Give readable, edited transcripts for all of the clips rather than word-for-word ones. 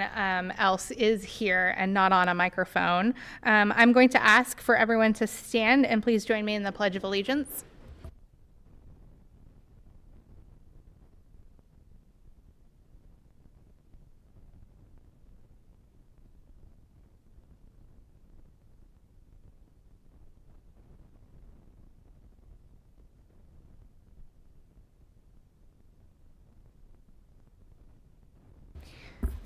else is here and not on a microphone. I'm going to ask for everyone to stand and please join me in the Pledge of Allegiance.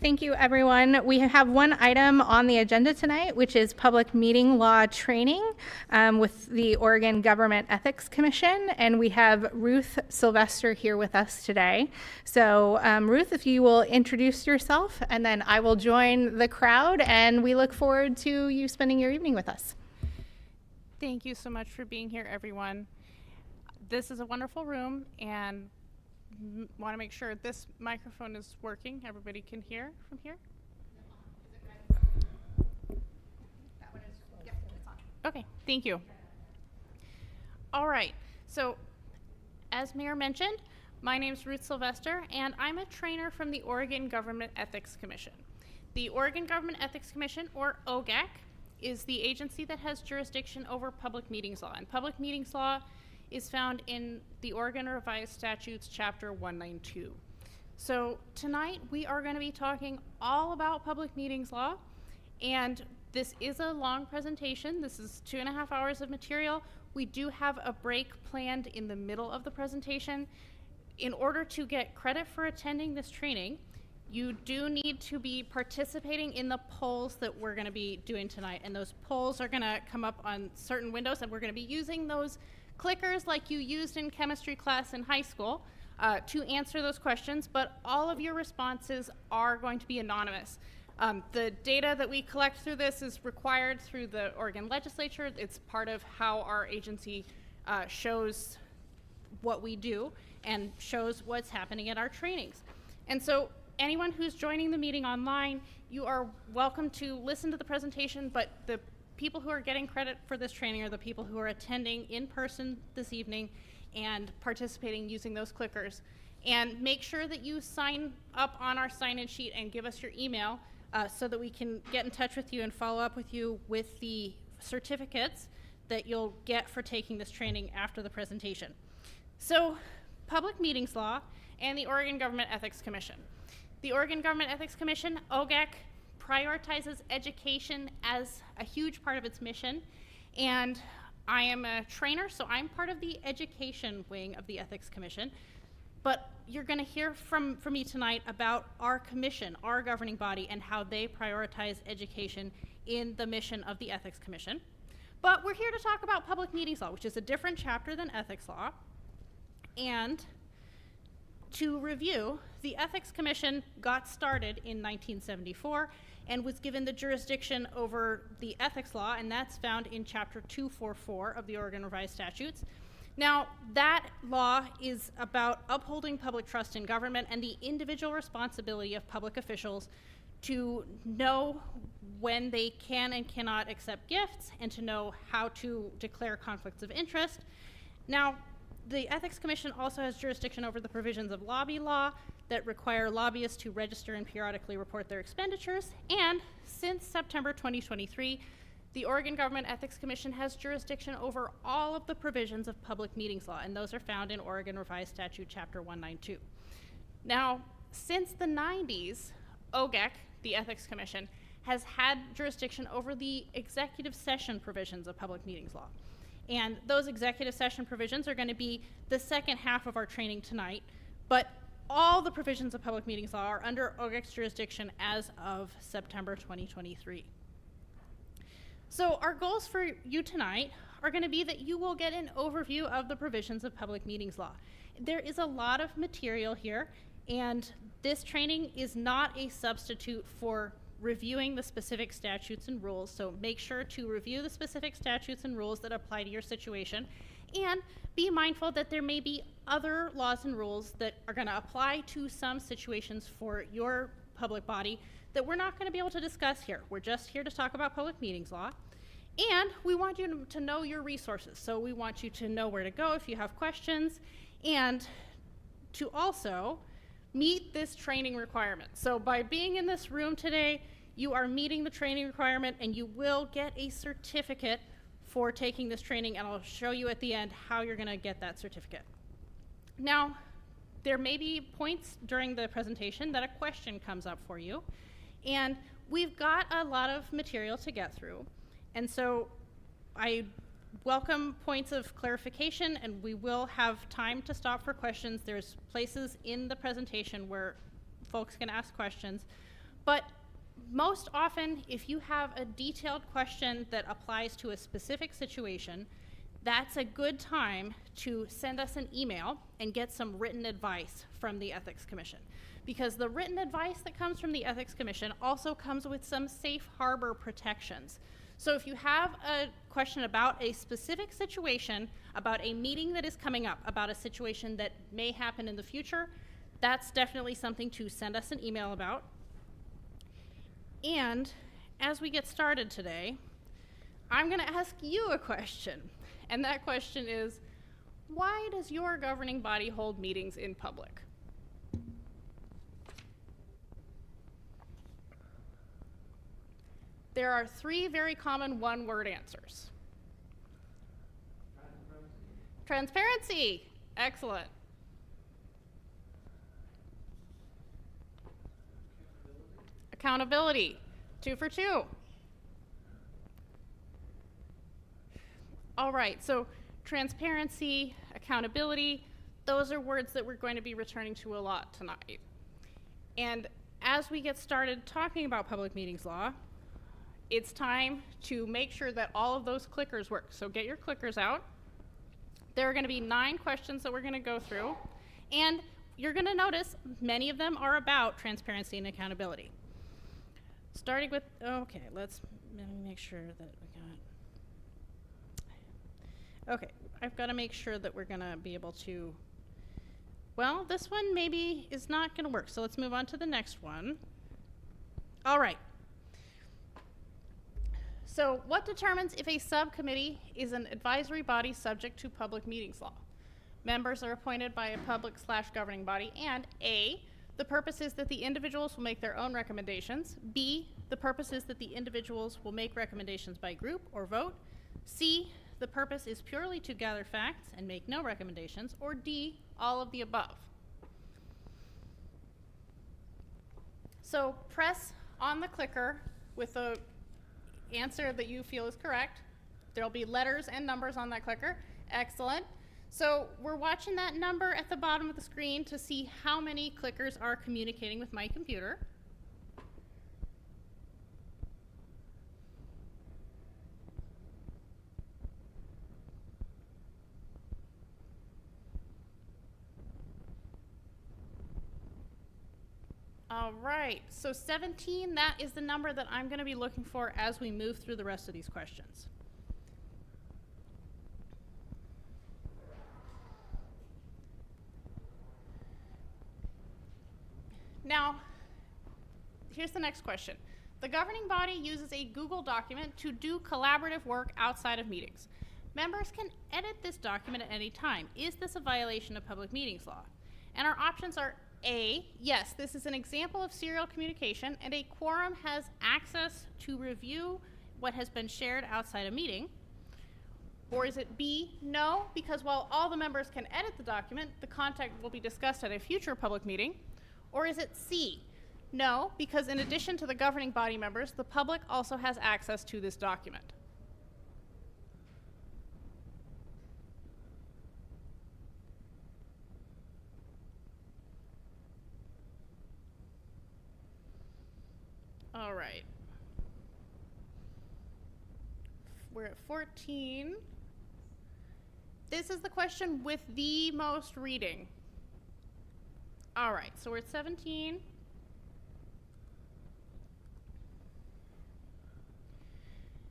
Thank you, everyone. We have one item on the agenda tonight, which is public meeting law training with the Oregon Government Ethics Commission, and we have Ruth Sylvester here with us today. So, Ruth, if you will introduce yourself, and then I will join the crowd, and we look forward to you spending your evening with us. Thank you so much for being here, everyone. This is a wonderful room, and want to make sure this microphone is working. Everybody can hear from here? Okay, thank you. All right, so as Mayor mentioned, my name is Ruth Sylvester, and I'm a trainer from the Oregon Government Ethics Commission. The Oregon Government Ethics Commission, or OGAC, is the agency that has jurisdiction over public meetings law, and public meetings law is found in the Oregon Revised Statutes, Chapter 192. So tonight we are going to be talking all about public meetings law, and this is a long presentation. This is 2.5 hours of material. We do have a break planned in the middle of the presentation. In order to get credit for attending this training, you do need to be participating in the polls that we're going to be doing tonight, and those polls are going to come up on certain windows, and we're going to be using those clickers like you used in chemistry class in high school to answer those questions, but all of your responses are going to be anonymous. The data that we collect through this is required through the Oregon legislature. It's part of how our agency shows what we do and shows what's happening at our trainings. And so anyone who's joining the meeting online, you are welcome to listen to the presentation, but the people who are getting credit for this training are the people who are attending in person this evening and participating using those clickers. And make sure that you sign up on our sign-in sheet and give us your email so that we can get in touch with you and follow up with you with the certificates that you'll get for taking this training after the presentation. So, public meetings law and the Oregon Government Ethics Commission. The Oregon Government Ethics Commission, OGAC, prioritizes education as a huge part of its mission, and I am a trainer, so I'm part of the education wing of the Ethics Commission, but you're going to hear from me tonight about our commission, our governing body, and how they prioritize education in the mission of the Ethics Commission. But we're here to talk about public meetings law, which is a different chapter than ethics law, and to review, the Ethics Commission got started in 1974 and was given the jurisdiction over the ethics law, and that's found in Chapter 244 of the Oregon Revised Statutes. Now, that law is about upholding public trust in government and the individual responsibility of public officials to know when they can and cannot accept gifts and to know how to declare conflicts of interest. Now, the Ethics Commission also has jurisdiction over the provisions of lobby law that require lobbyists to register and periodically report their expenditures. And since September 2023, the Oregon Government Ethics Commission has jurisdiction over all of the provisions of public meetings law, and those are found in Oregon Revised Statute Chapter 192. Now, since the 90s, OGAC, the Ethics Commission, has had jurisdiction over the executive session provisions of public meetings law. And those executive session provisions are going to be the second half of our training tonight, but all the provisions of public meetings law are under OGAC's jurisdiction as of September 2023. So our goals for you tonight are going to be that you will get an overview of the provisions of public meetings law. There is a lot of material here, and this training is not a substitute for reviewing the specific statutes and rules, so make sure to review the specific statutes and rules that apply to your situation, and be mindful that there may be other laws and rules that are going to apply to some situations for your public body that we're not going to be able to discuss here. We're just here to talk about public meetings law, and we want you to know your resources, so we want you to know where to go if you have questions, and to also meet this training requirement. So by being in this room today, you are meeting the training requirement, and you will get a certificate for taking this training, and I'll show you at the end how you're gonna get that certificate. Now, there may be points during the presentation that a question comes up for you, and we've got a lot of material to get through, and so I welcome points of clarification, and we will have time to stop for questions. There's places in the presentation where folks can ask questions, but most often, if you have a detailed question that applies to a specific situation, that's a good time to send us an email and get some written advice from the Ethics Commission. Because the written advice that comes from the Ethics Commission also comes with some safe harbor protections. So if you have a question about a specific situation, about a meeting that is coming up, about a situation that may happen in the future, that's definitely something to send us an email about. And as we get started today, I'm going to ask you a question. And that question is, why does your governing body hold meetings in public? There are 3 very common one-word answers. Transparency. Excellent. Accountability. 2 for 2. All right, so transparency, accountability, those are words that we're going to be returning to a lot tonight. And as we get started talking about public meetings law, it's time to make sure that all of those clickers work. So get your clickers out. There are going to be 9 questions that we're going to go through, and you're going to notice many of them are about transparency and accountability. Starting with, okay, let me make sure that we got, okay, I've got to make sure that we're going to be able to, well, this one maybe is not going to work, so let's move on to the next one. All right. So what determines if a subcommittee is an advisory body subject to public meetings law? Members are appointed by a public/governing body, and A, the purpose is that the individuals will make their own recommendations. B, the purpose is that the individuals will make recommendations by group or vote. C, the purpose is purely to gather facts and make no recommendations. Or D, all of the above. So press on the clicker with the answer that you feel is correct. There'll be letters and numbers on that clicker. Excellent. So we're watching that number at the bottom of the screen to see how many clickers are communicating with my computer. All right, so 17, that is the number that I'm going to be looking for as we move through the rest of these questions. Now, here's the next question. The governing body uses a Google document to do collaborative work outside of meetings. Members can edit this document at any time. Is this a violation of public meetings law? And our options are A, yes, this is an example of serial communication, and a quorum has access to review what has been shared outside a meeting. Or is it B, no, because while all the members can edit the document, the content will be discussed at a future public meeting. Or is it C, no, because in addition to the governing body members, the public also has access to this document. All right. We're at 14. This is the question with the most reading. All right, so we're at 17.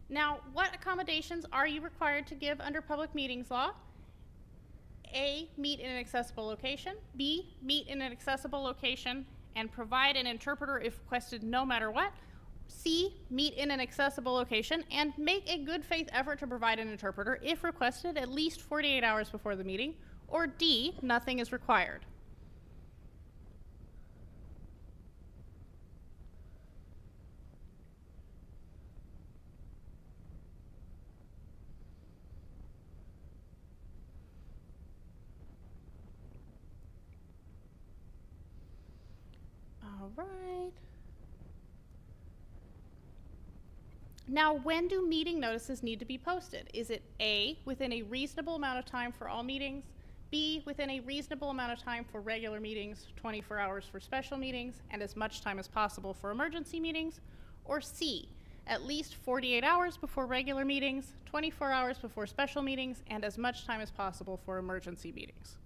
Now, what accommodations are you required to give under public meetings law? A, meet in an accessible location. B, meet in an accessible location and provide an interpreter if requested no matter what. C, meet in an accessible location and make a good faith effort to provide an interpreter if requested at least 48 hours before the meeting. Or D, nothing is required. All right. Now, when do meeting notices need to be posted? Is it A, within a reasonable amount of time for all meetings, B, within a reasonable amount of time for regular meetings, 24 hours for special meetings, and as much time as possible for emergency meetings, or C, at least 48 hours before regular meetings, 24 hours before special meetings, and as much time as possible for emergency meetings?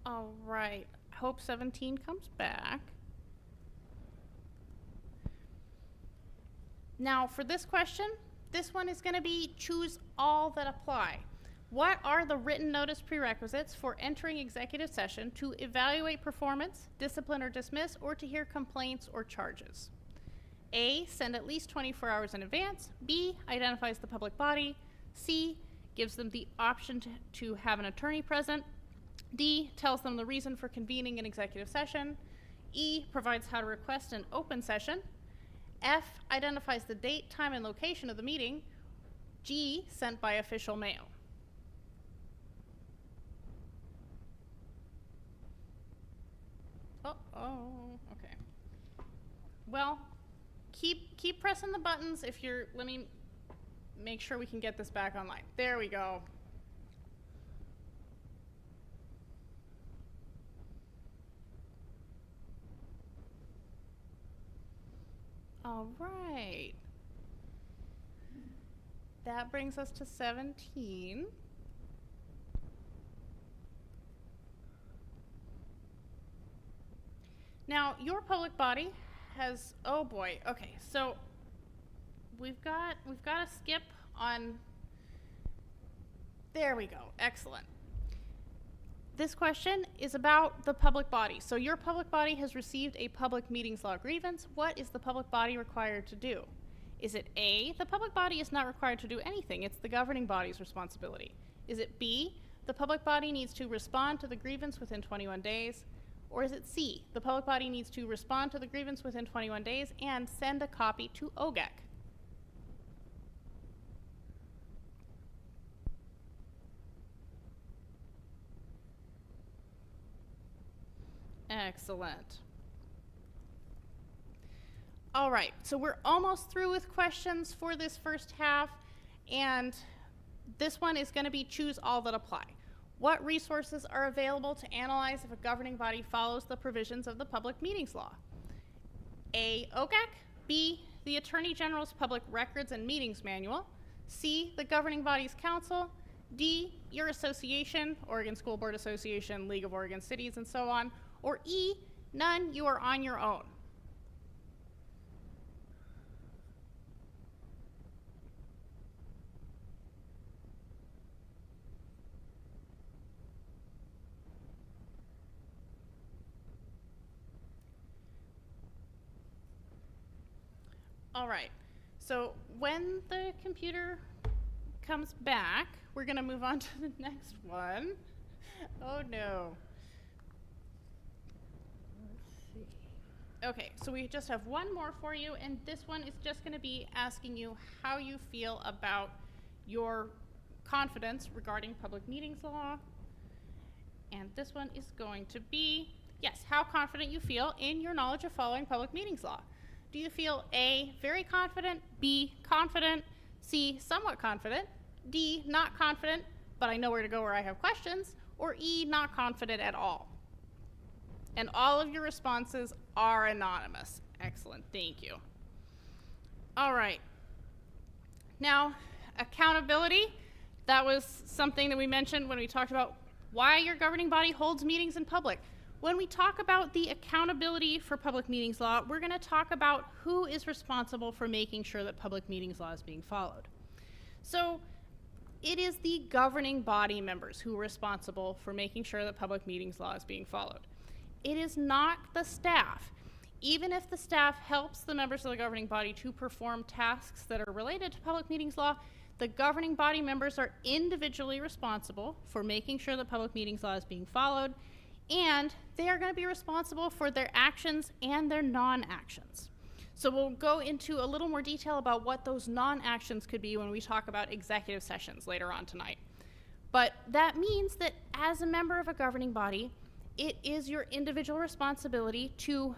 All right, hope 17 comes back. Now for this question, this one is gonna be choose all that apply. What are the written notice prerequisites for entering executive session to evaluate performance, discipline or dismiss, or to hear complaints or charges? A, send at least 24 hours in advance. B, identifies the public body. C, gives them the option to have an attorney present. D, tells them the reason for convening an executive session. E, provides how to request an open session. F, identifies the date, time, and location of the meeting. G, sent by official mail. Oh, okay. Well, keep pressing the buttons if you're, let me make sure we can get this back online. There we go. All right. That brings us to 17. Now, your public body has, oh boy, okay, so we've got to skip on, there we go, excellent. This question is about the public body. So your public body has received a public meetings law grievance. What is the public body required to do? Is it A, the public body is not required to do anything, it's the governing body's responsibility? Is it B, the public body needs to respond to the grievance within 21 days? Or is it C, the public body needs to respond to the grievance within 21 days and send a copy to OGEC? Excellent. All right, so we're almost through with questions for this first half, and this one is going to be choose all that apply. What resources are available to analyze if a governing body follows the provisions of the Public Meetings Law? A, OGEC. B, the Attorney General's Public Records and Meetings Manual. C, the governing body's council. D, your association, Oregon School Board Association, League of Oregon Cities, and so on. Or E, none, you are on your own. All right, so when the computer comes back, we're gonna move on to the next one. Oh no. Okay, so we just have one more for you, and this one is just going to be asking you how you feel about your confidence regarding public meetings law. And this one is going to be, yes, how confident you feel in your knowledge of following public meetings law. Do you feel A, very confident, B, confident, C, somewhat confident, D, not confident, but I know where to go where I have questions, or E, not confident at all? And all of your responses are anonymous. Excellent, thank you. All right. Now, accountability, that was something that we mentioned when we talked about why your governing body holds meetings in public. When we talk about the accountability for public meetings law, we're gonna talk about who is responsible for making sure that public meetings law is being followed. So, it is the governing body members who are responsible for making sure that public meetings law is being followed. It is not the staff. Even if the staff helps the members of the governing body to perform tasks that are related to public meetings law, the governing body members are individually responsible for making sure the public meetings law is being followed, and they are going to be responsible for their actions and their non-actions. So we'll go into a little more detail about what those non-actions could be when we talk about executive sessions later on tonight. But that means that as a member of a governing body, it is your individual responsibility to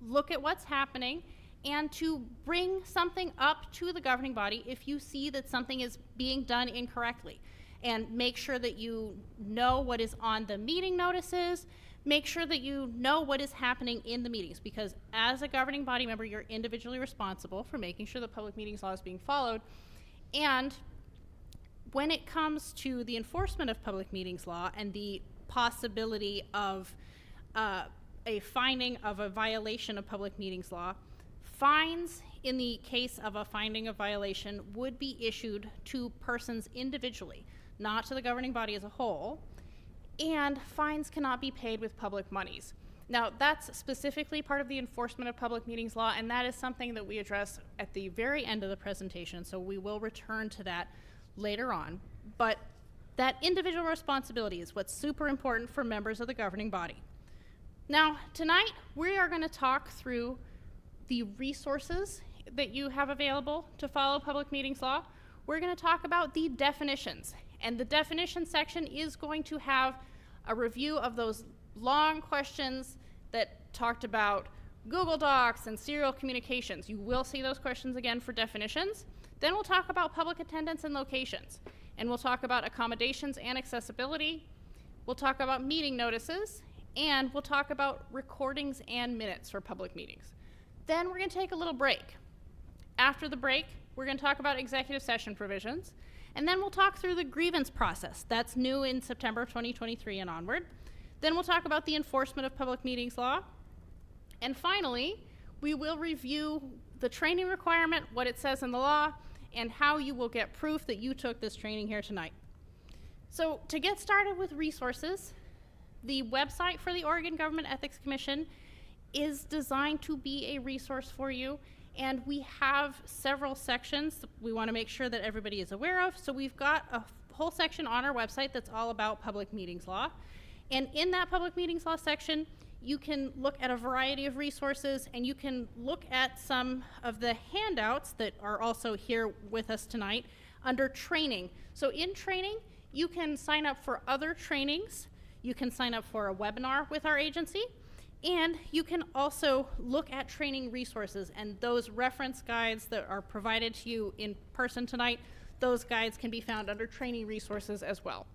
look at what's happening and to bring something up to the governing body if you see that something is being done incorrectly. And make sure that you know what is on the meeting notices, make sure that you know what is happening in the meetings, because as a governing body member, you're individually responsible for making sure the public meetings law is being followed. And when it comes to the enforcement of public meetings law and the possibility of a finding of a violation of public meetings law, fines in the case of a finding of violation would be issued to persons individually, not to the governing body as a whole, and fines cannot be paid with public monies. Now, that's specifically part of the enforcement of public meetings law, and that is something that we address at the very end of the presentation, so we will return to that later on. But that individual responsibility is what's super important for members of the governing body. Now, tonight, we are going to talk through the resources that you have available to follow public meetings law. We're going to talk about the definitions, and the definition section is going to have a review of those long questions that talked about Google Docs and serial communications. You will see those questions again for definitions. Then we'll talk about public attendance and locations, and we'll talk about accommodations and accessibility. We'll talk about meeting notices, and we'll talk about recordings and minutes for public meetings. Then we're going to take a little break. After the break, we're going to talk about executive session provisions, and then we'll talk through the grievance process. That's new in September of 2023 and onward. Then we'll talk about the enforcement of public meetings law. And finally, we will review the training requirement, what it says in the law, and how you will get proof that you took this training here tonight. So to get started with resources, the website for the Oregon Government Ethics Commission is designed to be a resource for you, and we have several sections we want to make sure that everybody is aware of. So we've got a whole section on our website that's all about public meetings law, and in that public meetings law section you can look at a variety of resources, and you can look at some of the handouts that are also here with us tonight under training. So in training, you can sign up for other trainings, you can sign up for a webinar with our agency, and you can also look at training resources, and those reference guides that are provided to you in person tonight, those guides can be found under training resources as well.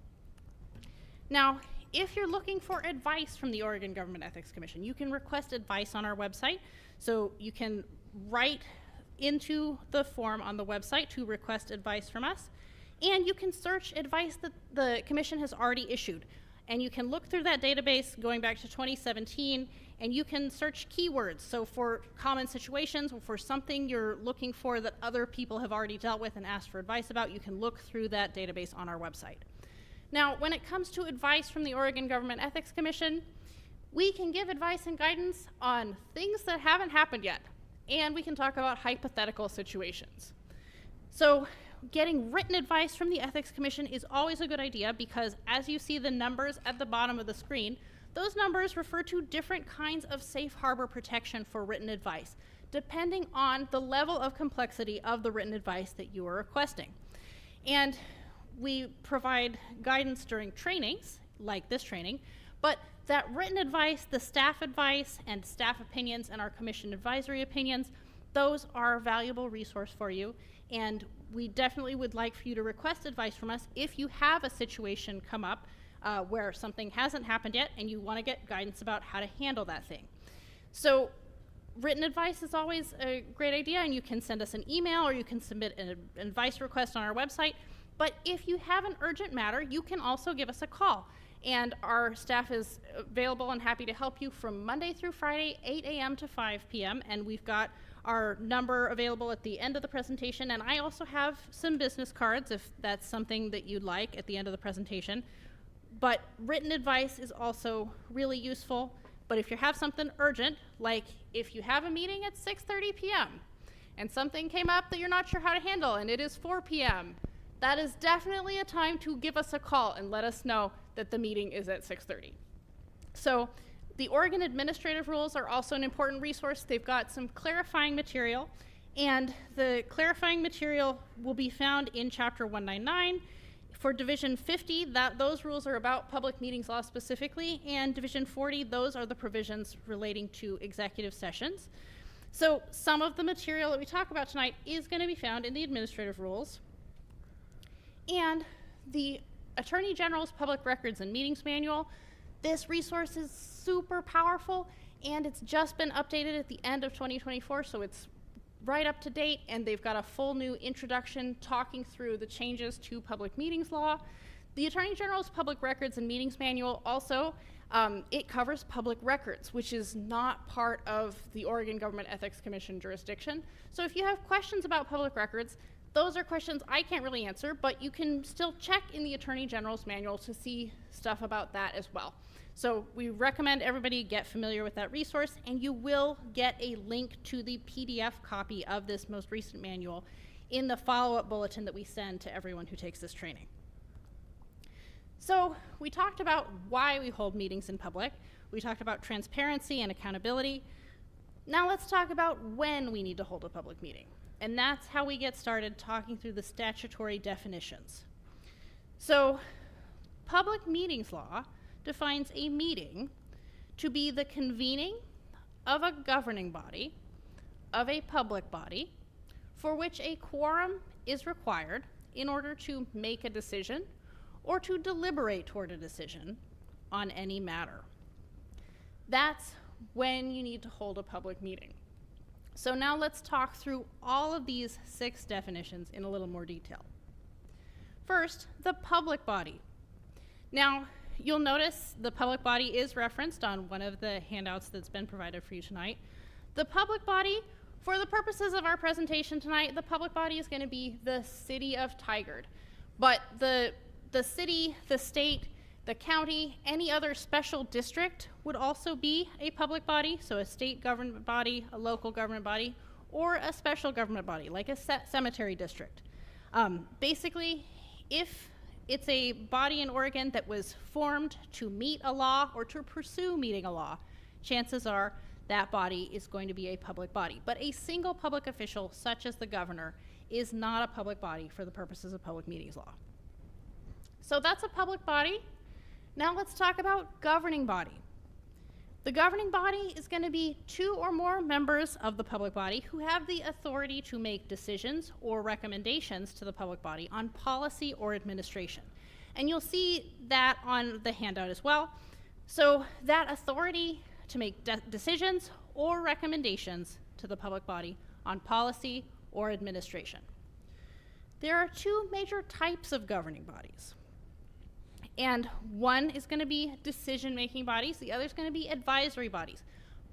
Now, if you're looking for advice from the Oregon Government Ethics Commission, you can request advice on our website. So you can write into the form on the website to request advice from us, and you can search advice that the Commission has already issued. And you can look through that database going back to 2017, and you can search keywords. So for common situations, or for something you're looking for that other people have already dealt with and asked for advice about, you can look through that database on our website. Now, when it comes to advice from the Oregon Government Ethics Commission, we can give advice and guidance on things that haven't happened yet, and we can talk about hypothetical situations. So getting written advice from the Ethics Commission is always a good idea, because as you see the numbers at the bottom of the screen, those numbers refer to different kinds of safe harbor protection for written advice, depending on the level of complexity of the written advice that you are requesting. And we provide guidance during trainings, like this training, but that written advice, the staff advice, and staff opinions, and our commission advisory opinions, those are a valuable resource for you, and we definitely would like for you to request advice from us if you have a situation come up where something hasn't happened yet and you want to get guidance about how to handle that thing. So written advice is always a great idea, and you can send us an email or you can submit an advice request on our website. But if you have an urgent matter, you can also give us a call. And our staff is available and happy to help you from Monday through Friday, 8 a.m. to 5 p.m. And we've got our number available at the end of the presentation. And I also have some business cards if that's something that you'd like at the end of the presentation. But written advice is also really useful. But if you have something urgent, like if you have a meeting at 6:30 p.m. and something came up that you're not sure how to handle and it is 4 p.m., that is definitely a time to give us a call and let us know that the meeting is at 6:30. So the Oregon Administrative Rules are also an important resource. They've got some clarifying material, and the clarifying material will be found in Chapter 199. For Division 50, those rules are about public meetings law specifically, and Division 40, those are the provisions relating to executive sessions. So some of the material that we talk about tonight is going to be found in the Administrative Rules. And the Attorney General's Public Records and Meetings Manual, this resource is super powerful, and it's just been updated at the end of 2024, so it's right up to date, and they've got a full new introduction talking through the changes to public meetings law. The Attorney General's Public Records and Meetings Manual also, it covers public records, which is not part of the Oregon Government Ethics Commission jurisdiction. So if you have questions about public records, those are questions I can't really answer, but you can still check in the Attorney General's Manual to see stuff about that as well. So we recommend everybody get familiar with that resource, and you will get a link to the PDF copy of this most recent manual in the follow-up bulletin that we send to everyone who takes this training. So we talked about why we hold meetings in public. We talked about transparency and accountability. Now let's talk about when we need to hold a public meeting. And that's how we get started talking through the statutory definitions. So public meetings law defines a meeting to be the convening of a governing body, of a public body, for which a quorum is required in order to make a decision or to deliberate toward a decision on any matter. That's when you need to hold a public meeting. So now let's talk through all of these 6 definitions in a little more detail. First, the public body. Now, you'll notice the public body is referenced on one of the handouts that's been provided for you tonight. The public body, for the purposes of our presentation tonight, the public body is going to be the city of Tigard. But the city, the state, the county, any other special district would also be a public body, so a state government body, a local government body, or a special government body, like a cemetery district. Basically, if it's a body in Oregon that was formed to meet a law or to pursue meeting a law, chances are that body is going to be a public body. But a single public official, such as the governor, is not a public body for the purposes of public meetings law. So that's a public body. Now let's talk about governing body. The governing body is going to be 2 or more members of the public body who have the authority to make decisions or recommendations to the public body on policy or administration. And you'll see that on the handout as well. So that authority to make decisions or recommendations to the public body on policy or administration. There are 2 major types of governing bodies. And one is going to be decision-making bodies, the other is going to be advisory bodies.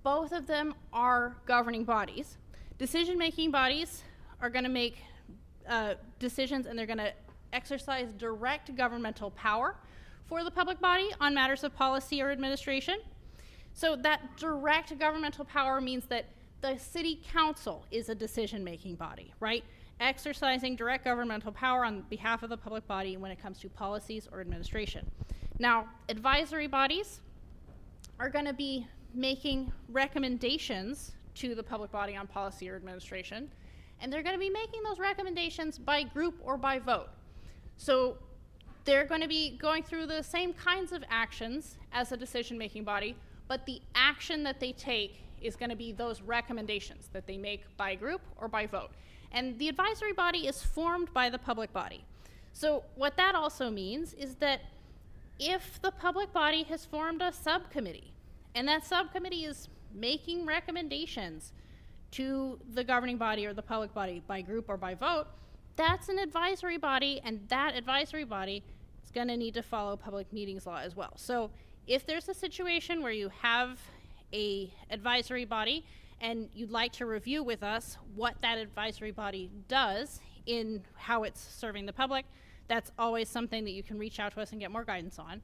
Both of them are governing bodies. Decision-making bodies are going to make decisions, and they're going to exercise direct governmental power for the public body on matters of policy or administration. So that direct governmental power means that the city council is a decision-making body, right? Exercising direct governmental power on behalf of the public body when it comes to policies or administration. Now, advisory bodies are going to be making recommendations to the public body on policy or administration, and they're going to be making those recommendations by group or by vote. So they're going to be going through the same kinds of actions as a decision-making body, but the action that they take is going to be those recommendations that they make by group or by vote. And the advisory body is formed by the public body. So what that also means is that if the public body has formed a subcommittee, and that subcommittee is making recommendations to the governing body or the public body by group or by vote, that's an advisory body, and that advisory body is going to need to follow public meetings law as well. So if there's a situation where you have a advisory body and you'd like to review with us what that advisory body does in how it's serving the public, that's always something that you can reach out to us and get more guidance on.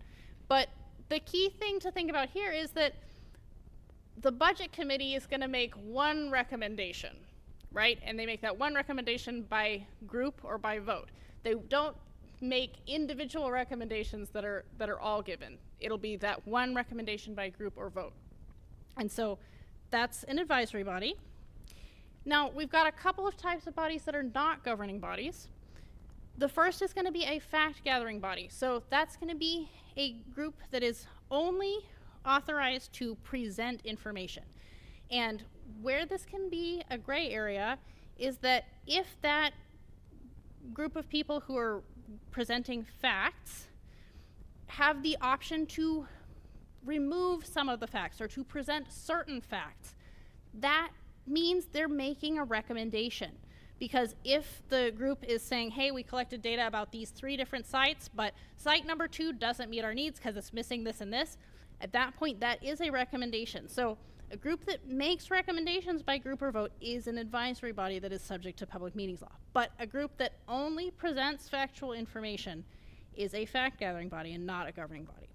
But the key thing to think about here is that the budget committee is going to make one recommendation, right? And they make that one recommendation by group or by vote. They don't make individual recommendations that are all given. It'll be that one recommendation by group or vote. And so that's an advisory body. Now, we've got a couple of types of bodies that are not governing bodies. The first is going to be a fact-gathering body. So that's going to be a group that is only authorized to present information. And where this can be a gray area is that if that group of people who are presenting facts have the option to remove some of the facts or to present certain facts, that means they're making a recommendation. Because if the group is saying, hey, we collected data about these 3 different sites, but site number 2 doesn't meet our needs because it's missing this and this, at that point, that is a recommendation. So a group that makes recommendations by group or vote is an advisory body that is subject to public meetings law. But a group that only presents factual information is a fact-gathering body and not a governing body.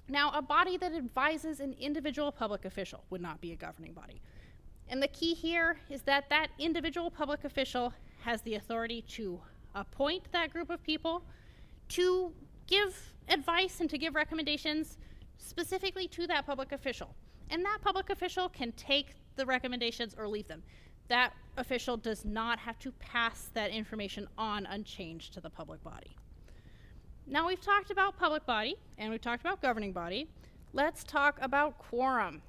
Now, a body that advises an individual public official would not be a governing body. And the key here is that that individual public official has the authority to appoint that group of people, to give advice and to give recommendations specifically to that public official. And that public official can take the recommendations or leave them. That official does not have to pass that information on unchanged to the public body. Now, we've talked about public body and we've talked about governing body. Let's talk about quorum.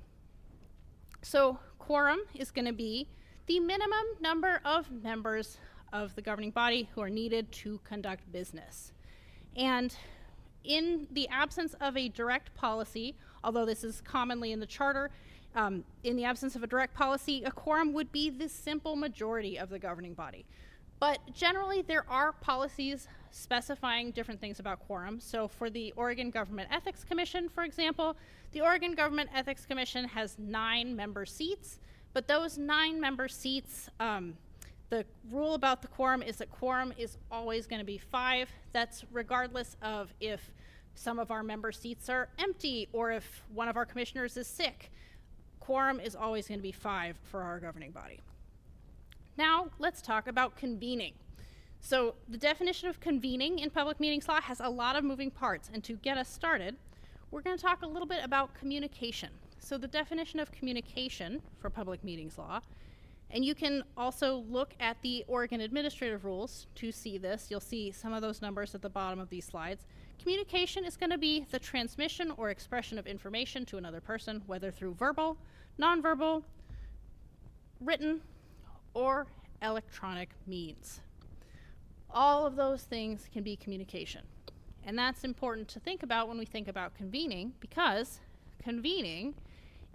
So quorum is going to be the minimum number of members of the governing body who are needed to conduct business. And in the absence of a direct policy, although this is commonly in the charter, in the absence of a direct policy, a quorum would be the simple majority of the governing body. But generally, there are policies specifying different things about quorum. So for the Oregon Government Ethics Commission, for example, the Oregon Government Ethics Commission has 9 member seats, but those 9 member seats, the rule about the quorum is that quorum is always going to be 5. That's regardless of if some of our member seats are empty or if one of our commissioners is sick. Quorum is always going to be 5 for our governing body. Now, let's talk about convening. So the definition of convening in public meetings law has a lot of moving parts, and to get us started, we're going to talk a little bit about communication. So the definition of communication for public meetings law, and you can also look at the Oregon Administrative Rules to see this. You'll see some of those numbers at the bottom of these slides. Communication is going to be the transmission or expression of information to another person, whether through verbal, nonverbal, written, or electronic means. All of those things can be communication. And that's important to think about when we think about convening, because convening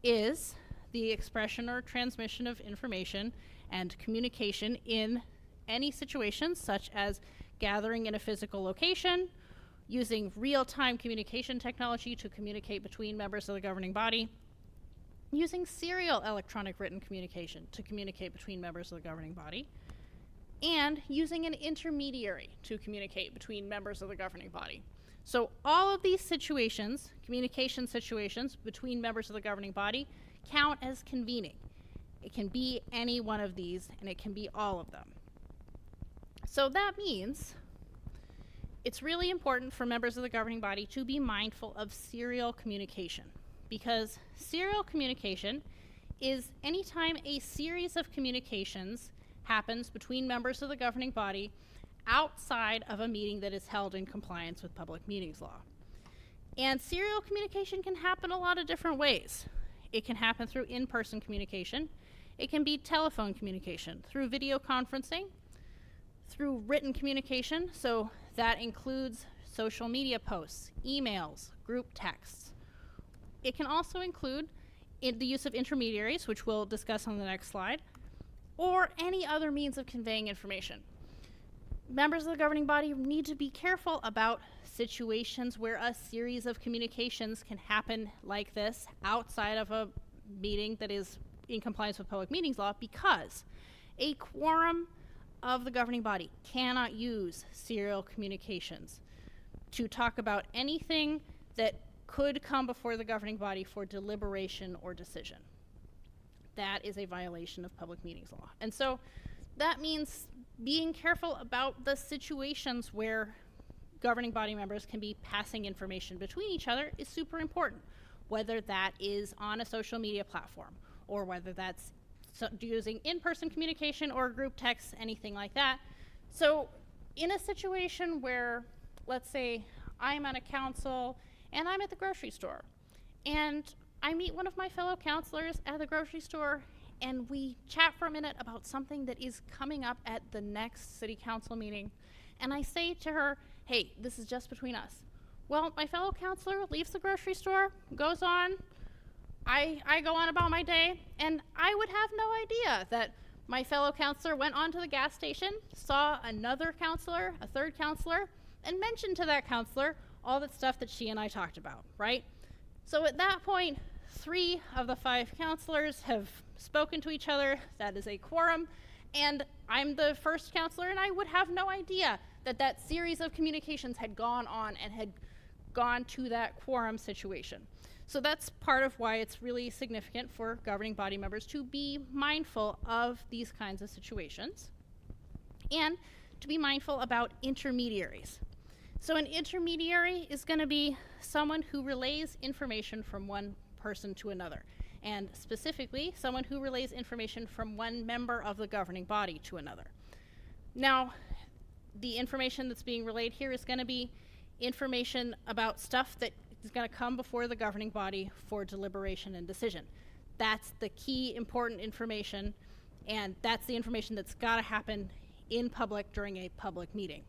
is the expression or transmission of information and communication in any situation, such as gathering in a physical location, using real-time communication technology to communicate between members of the governing body, using serial electronic written communication to communicate between members of the governing body, and using an intermediary to communicate between members of the governing body. So all of these situations, communication situations between members of the governing body, count as convening. It can be any one of these, and it can be all of them. So that means it's really important for members of the governing body to be mindful of serial communication, because serial communication is anytime a series of communications happens between members of the governing body outside of a meeting that is held in compliance with public meetings law. And serial communication can happen a lot of different ways. It can happen through in-person communication. It can be telephone communication, through video conferencing, through written communication, so that includes social media posts, emails, group texts. It can also include the use of intermediaries, which we'll discuss on the next slide, or any other means of conveying information. Members of the governing body need to be careful about situations where a series of communications can happen like this outside of a meeting that is in compliance with public meetings law, because a quorum of the governing body cannot use serial communications to talk about anything that could come before the governing body for deliberation or decision. That is a violation of public meetings law. And so that means being careful about the situations where governing body members can be passing information between each other is super important, whether that is on a social media platform or whether that's using in-person communication or group text, anything like that. So in a situation where, let's say, I'm on a council and I'm at the grocery store and I meet one of my fellow counselors at the grocery store and we chat for a minute about something that is coming up at the next city council meeting, and I say to her, hey, this is just between us. Well, my fellow counselor leaves the grocery store, goes on, I go on about my day, and I would have no idea that my fellow counselor went on to the gas station, saw another counselor, a third counselor, and mentioned to that counselor all that stuff that she and I talked about, right? So at that point, 3 of the 5 counselors have spoken to each other. That is a quorum, and I'm the first counselor, and I would have no idea that that series of communications had gone on and had gone to that quorum situation. So that's part of why it's really significant for governing body members to be mindful of these kinds of situations and to be mindful about intermediaries. So an intermediary is going to be someone who relays information from one person to another, and specifically someone who relays information from one member of the governing body to another. Now, the information that's being relayed here is going to be information about stuff that is going to come before the governing body for deliberation and decision. That's the key important information, and that's the information that's got to happen in public during a public meeting.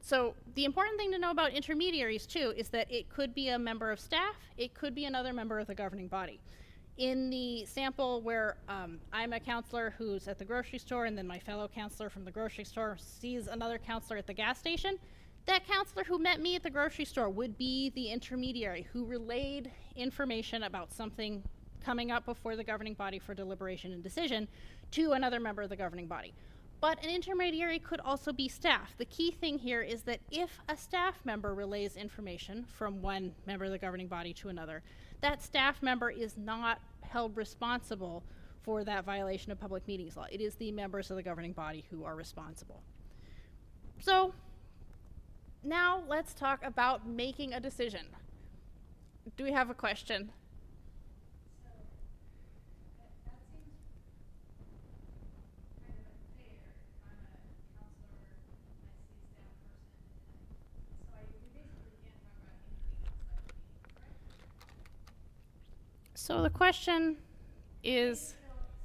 So the important thing to know about intermediaries too is that it could be a member of staff, it could be another member of the governing body. In the sample where I'm a counselor who's at the grocery store and then my fellow counselor from the grocery store sees another counselor at the gas station, that counselor who met me at the grocery store would be the intermediary who relayed information about something coming up before the governing body for deliberation and decision to another member of the governing body. But an intermediary could also be staff. The key thing here is that if a staff member relays information from one member of the governing body to another, that staff member is not held responsible for that violation of public meetings law. It is the members of the governing body who are responsible. So now let's talk about making a decision. Do we have a question? So the question is,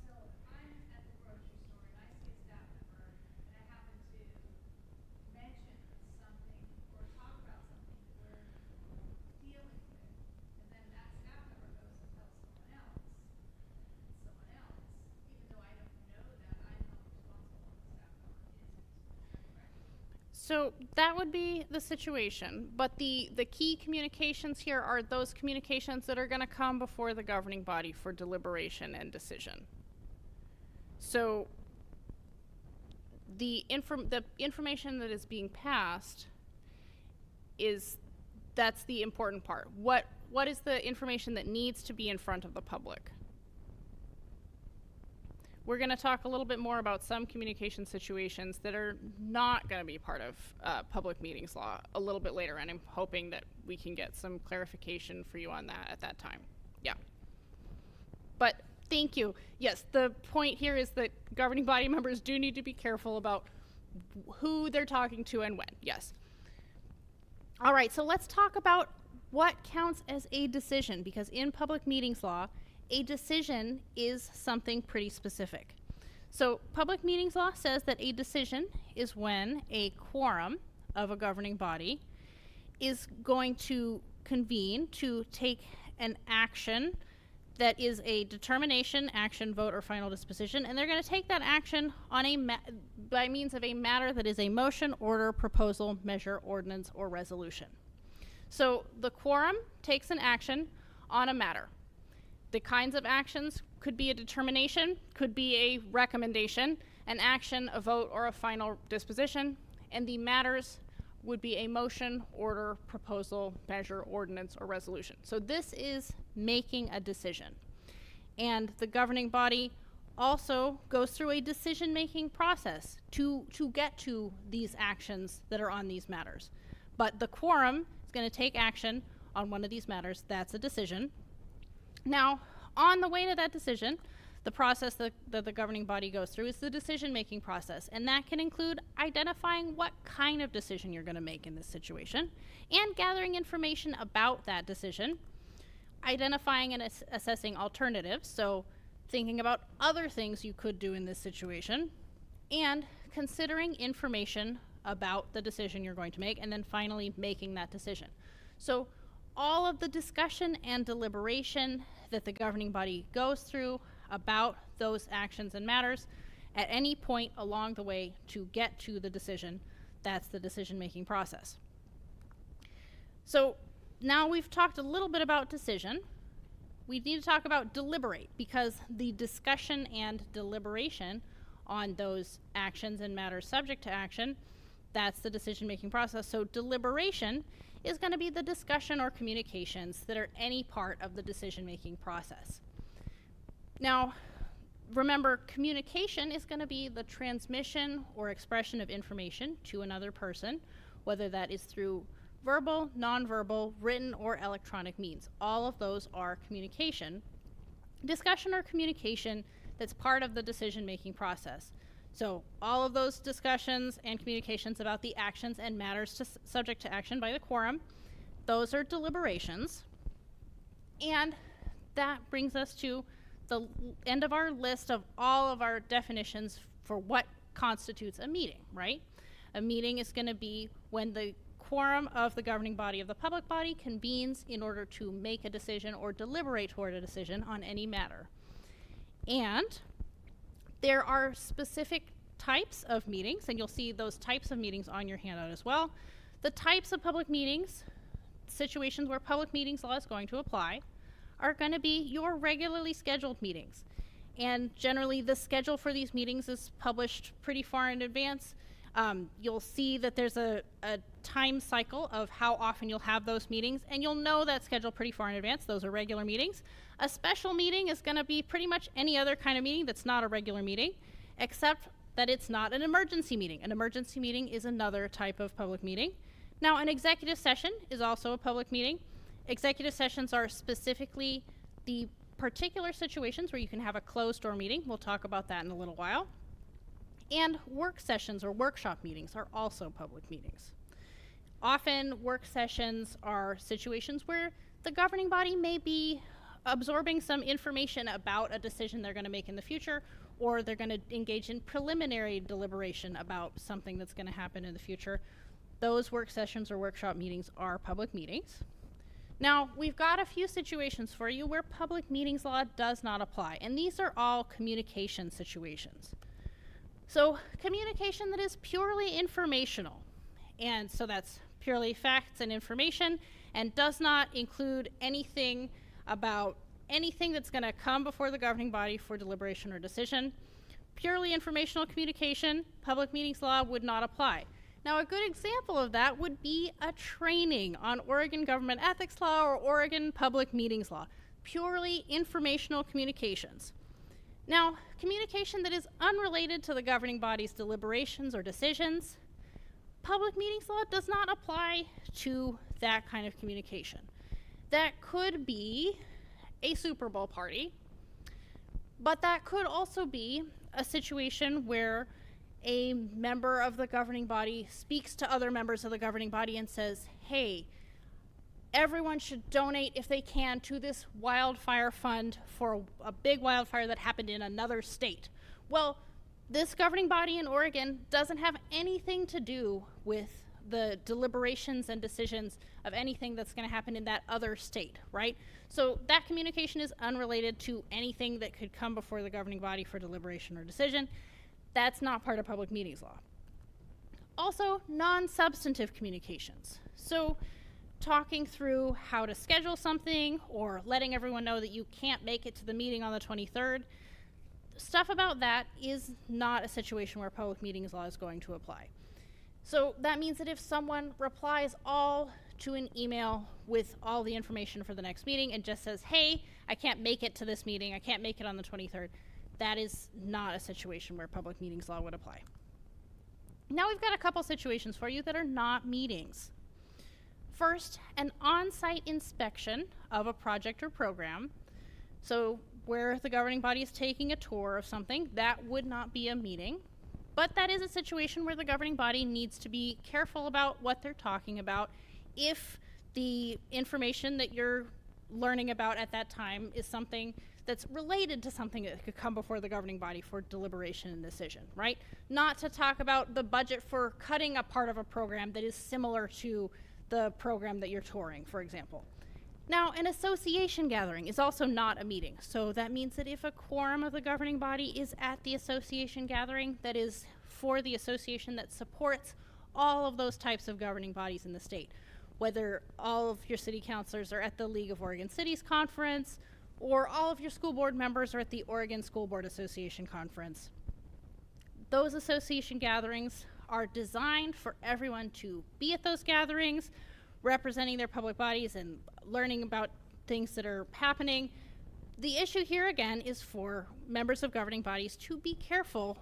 So I'm at the grocery store and I see a staff member and I happen to mention something or talk about something that we're dealing with. And then that staff member goes and tells someone else, even though I don't know that, I'm not responsible if the staff member is. Is that correct? so that would be the situation, but the key communications here are those communications that are going to come before the governing body for deliberation and decision. So the information that is being passed that's the important part. What is the information that needs to be in front of the public? We're going to talk a little bit more about some communication situations that are not going to be part of public meetings law a little bit later, and I'm hoping that we can get some clarification for you on that at that time. Yeah. But thank you. Yes, the point here is that governing body members do need to be careful about who they're talking to and when. Yes. All right, so let's talk about what counts as a decision, because in public meetings law, a decision is something pretty specific. So public meetings law says that a decision is when a quorum of a governing body is going to convene to take an action that is a determination, action, vote, or final disposition, and they're going to take that action on by means of a matter that is a motion, order, proposal, measure, ordinance, or resolution. So the quorum takes an action on a matter. The kinds of actions could be a determination, could be a recommendation, an action, a vote, or a final disposition, and the matters would be a motion, order, proposal, measure, ordinance, or resolution. So this is making a decision. And the governing body also goes through a decision-making process to get to these actions that are on these matters. But the quorum is going to take action on one of these matters. That's a decision. Now, on the way to that decision, the process that the governing body goes through is the decision-making process, and that can include identifying what kind of decision you're going to make in this situation, and gathering information about that decision, identifying and assessing alternatives, so thinking about other things you could do in this situation, and considering information about the decision you're going to make, and then finally making that decision. So all of the discussion and deliberation that the governing body goes through about those actions and matters at any point along the way to get to the decision, that's the decision-making process. So now we've talked a little bit about decision. We need to talk about deliberate, because the discussion and deliberation on those actions and matters subject to action, that's the decision-making process. So deliberation is going to be the discussion or communications that are any part of the decision-making process. Now, remember, communication is going to be the transmission or expression of information to another person, whether that is through verbal, nonverbal, written, or electronic means. All of those are communication. Discussion or communication that's part of the decision-making process. So all of those discussions and communications about the actions and matters subject to action by the quorum, those are deliberations. And that brings us to the end of our list of all of our definitions for what constitutes a meeting, right? A meeting is going to be when the quorum of the governing body of the public body convenes in order to make a decision or deliberate toward a decision on any matter. And there are specific types of meetings, and you'll see those types of meetings on your handout as well. The types of public meetings, situations where public meetings law is going to apply, are going to be your regularly scheduled meetings. And generally, the schedule for these meetings is published pretty far in advance. You'll see that there's a time cycle of how often you'll have those meetings, and you'll know that schedule pretty far in advance. Those are regular meetings. A special meeting is going to be pretty much any other kind of meeting that's not a regular meeting, except that it's not an emergency meeting. An emergency meeting is another type of public meeting. Now, an executive session is also a public meeting. Executive sessions are specifically the particular situations where you can have a closed-door meeting. We'll talk about that in a little while. And work sessions or workshop meetings are also public meetings. Often, work sessions are situations where the governing body may be absorbing some information about a decision they're going to make in the future, or they're going to engage in preliminary deliberation about something that's going to happen in the future. Those work sessions or workshop meetings are public meetings. Now, we've got a few situations for you where public meetings law does not apply, and these are all communication situations. So, communication that is purely informational, and so that's purely facts and information, and does not include anything about anything that's going to come before the governing body for deliberation or decision. Purely informational communication, public meetings law would not apply. Now, a good example of that would be a training on Oregon government ethics law or Oregon public meetings law. Purely informational communications. Now, communication that is unrelated to the governing body's deliberations or decisions, public meetings law does not apply to that kind of communication. That could be a Super Bowl party, but that could also be a situation where a member of the governing body speaks to other members of the governing body and says, hey, everyone should donate if they can to this wildfire fund for a big wildfire that happened in another state. Well, this governing body in Oregon doesn't have anything to do with the deliberations and decisions of anything that's going to happen in that other state, right? So that communication is unrelated to anything that could come before the governing body for deliberation or decision. That's not part of public meetings law. Also, non-substantive communications. So talking through how to schedule something or letting everyone know that you can't make it to the meeting on the 23rd, stuff about that is not a situation where public meetings law is going to apply. So that means that if someone replies all to an email with all the information for the next meeting and just says, hey, I can't make it to this meeting, I can't make it on the 23rd, that is not a situation where public meetings law would apply. Now we've got a couple situations for you that are not meetings. First, an on-site inspection of a project or program. So where the governing body is taking a tour of something, that would not be a meeting. But that is a situation where the governing body needs to be careful about what they're talking about if the information that you're learning about at that time is something that's related to something that could come before the governing body for deliberation and decision, right? Not to talk about the budget for cutting a part of a program that is similar to the program that you're touring, for example. Now, an association gathering is also not a meeting. So that means that if a quorum of the governing body is at the association gathering, that is for the association that supports all of those types of governing bodies in the state, whether all of your city councilors are at the League of Oregon Cities Conference, or all of your school board members are at the Oregon School Board Association Conference. Those association gatherings are designed for everyone to be at those gatherings, representing their public bodies and learning about things that are happening. The issue here again is for members of governing bodies to be careful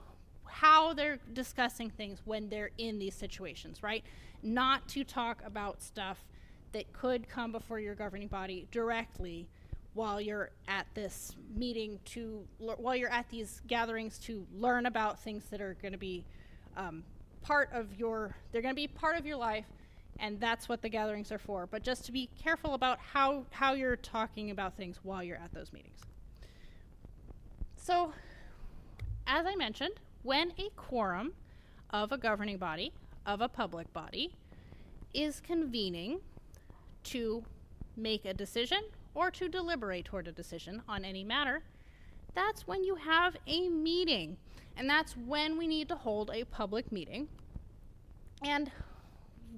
how they're discussing things when they're in these situations, right? Not to talk about stuff that could come before your governing body directly while you're at this meeting while you're at these gatherings to learn about things that are going to be part of your life, and that's what the gatherings are for. But just to be careful about how you're talking about things while you're at those meetings. So, as I mentioned, when a quorum of a governing body, of a public body, is convening to make a decision or to deliberate toward a decision on any matter, that's when you have a meeting. And that's when we need to hold a public meeting. And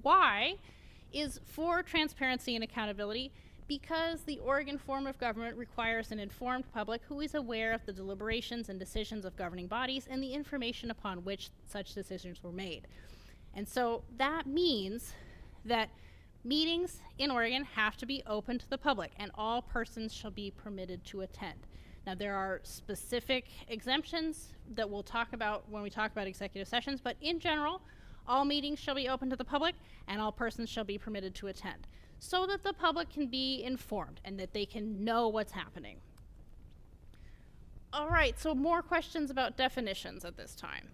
why is for transparency and accountability, because the Oregon form of government requires an informed public who is aware of the deliberations and decisions of governing bodies and the information upon which such decisions were made. And so that means that meetings in Oregon have to be open to the public, and all persons shall be permitted to attend. Now, there are specific exemptions that we'll talk about when we talk about executive sessions, but in general, all meetings shall be open to the public, and all persons shall be permitted to attend, so that the public can be informed and that they can know what's happening. All right, so more questions about definitions at this time.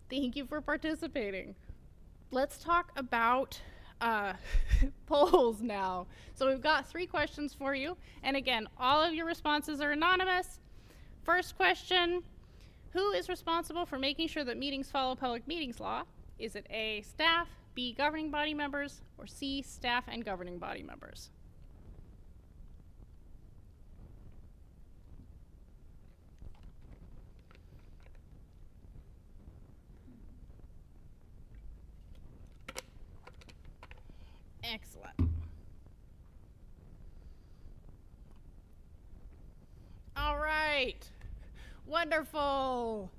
Thank you for participating. Let's talk about polls now. So we've got 3 questions for you. And again, all of your responses are anonymous. First question, who is responsible for making sure that meetings follow public meetings law? Is it A, staff, B, governing body members, or C, staff and governing body members? Excellent. All right. Wonderful.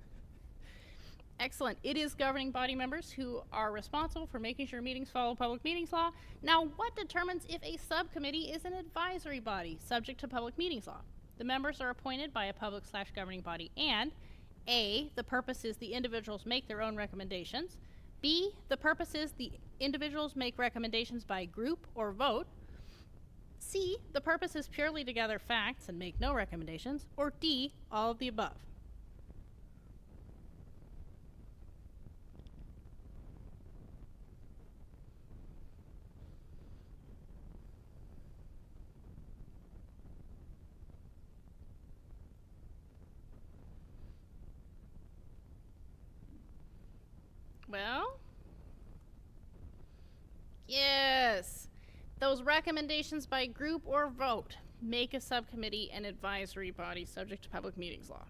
Excellent. It is governing body members who are responsible for making sure meetings follow public meetings law. Now, what determines if a subcommittee is an advisory body subject to public meetings law? The members are appointed by a public/governing body, and A, the purpose is the individuals make their own recommendations. B, the purpose is the individuals make recommendations by group or vote. C, the purpose is purely to gather facts and make no recommendations. Or D, all of the above. Well, yes. Those recommendations by group or vote make a subcommittee an advisory body subject to public meetings law.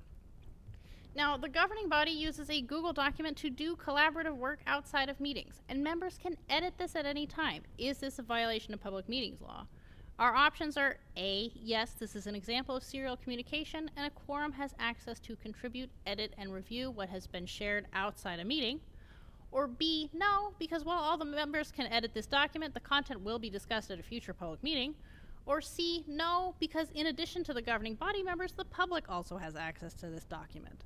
Now, the governing body uses a Google document to do collaborative work outside of meetings, and members can edit this at any time. Is this a violation of public meetings law? Our options are A, yes, this is an example of serial communication, and a quorum has access to contribute, edit, and review what has been shared outside a meeting. Or B, no, because while all the members can edit this document, the content will be discussed at a future public meeting. Or C, no, because in addition to the governing body members, the public also has access to this document.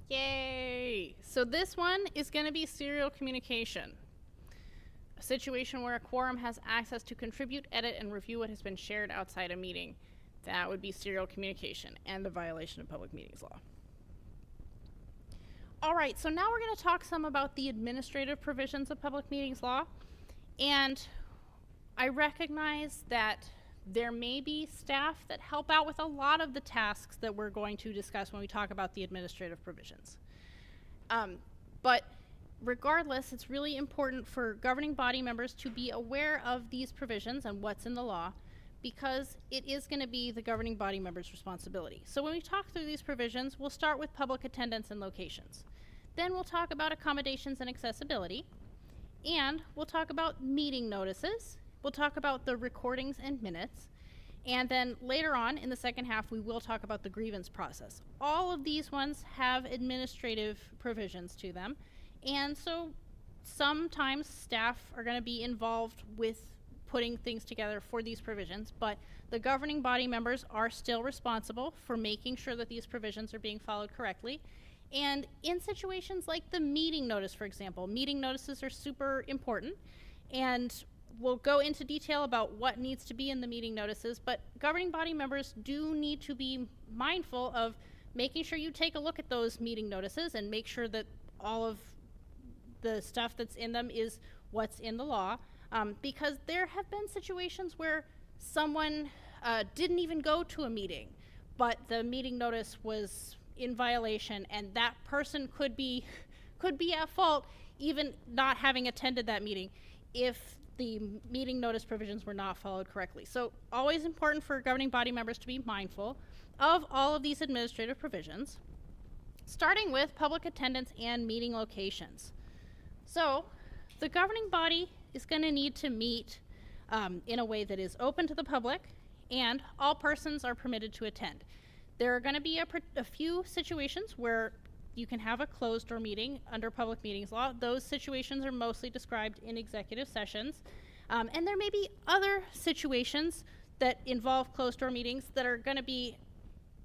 Yay! So this one is going to be serial communication. A situation where a quorum has access to contribute, edit, and review what has been shared outside a meeting. That would be serial communication and a violation of public meetings law. All right, so now we're going to talk some about the administrative provisions of public meetings law. And I recognize that there may be staff that help out with a lot of the tasks that we're going to discuss when we talk about the administrative provisions. But regardless, it's really important for governing body members to be aware of these provisions and what's in the law, because it is going to be the governing body member's responsibility. So when we talk through these provisions, we'll start with public attendance and locations. Then we'll talk about accommodations and accessibility. And we'll talk about meeting notices. We'll talk about the recordings and minutes. And then later on in the second half, we will talk about the grievance process. All of these ones have administrative provisions to them. And so sometimes staff are going to be involved with putting things together for these provisions, but the governing body members are still responsible for making sure that these provisions are being followed correctly. And in situations like the meeting notice, for example, meeting notices are super important. And we'll go into detail about what needs to be in the meeting notices, but governing body members do need to be mindful of making sure you take a look at those meeting notices and make sure that all of the stuff that's in them is what's in the law, because there have been situations where someone didn't even go to a meeting, but the meeting notice was in violation, and that person could be at fault even not having attended that meeting if the meeting notice provisions were not followed correctly. So always important for governing body members to be mindful of all of these administrative provisions, starting with public attendance and meeting locations. So the governing body is going to need to meet in a way that is open to the public, and all persons are permitted to attend. There are going to be a few situations where you can have a closed door meeting under public meetings law. Those situations are mostly described in executive sessions. And there may be other situations that involve closed door meetings that are going to be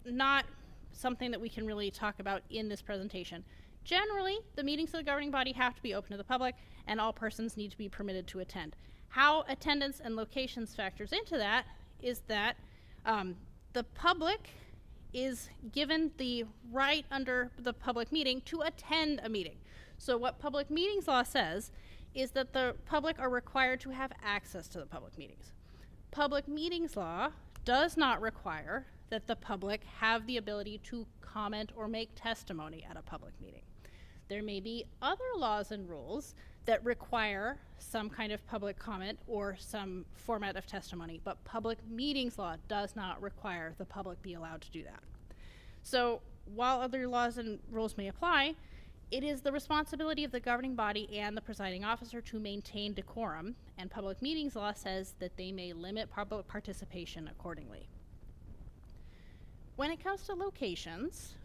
not something that we can really talk about in this presentation. Generally, the meetings of the governing body have to be open to the public, and all persons need to be permitted to attend. How attendance and locations factors into that is that the public is given the right under the public meeting to attend a meeting. So what public meetings law says is that the public are required to have access to the public meetings. Public meetings law does not require that the public have the ability to comment or make testimony at a public meeting. There may be other laws and rules that require some kind of public comment or some format of testimony, but public meetings law does not require the public be allowed to do that. So while other laws and rules may apply, it is the responsibility of the governing body and the presiding officer to maintain decorum, and public meetings law says that they may limit public participation accordingly. When it comes to locations,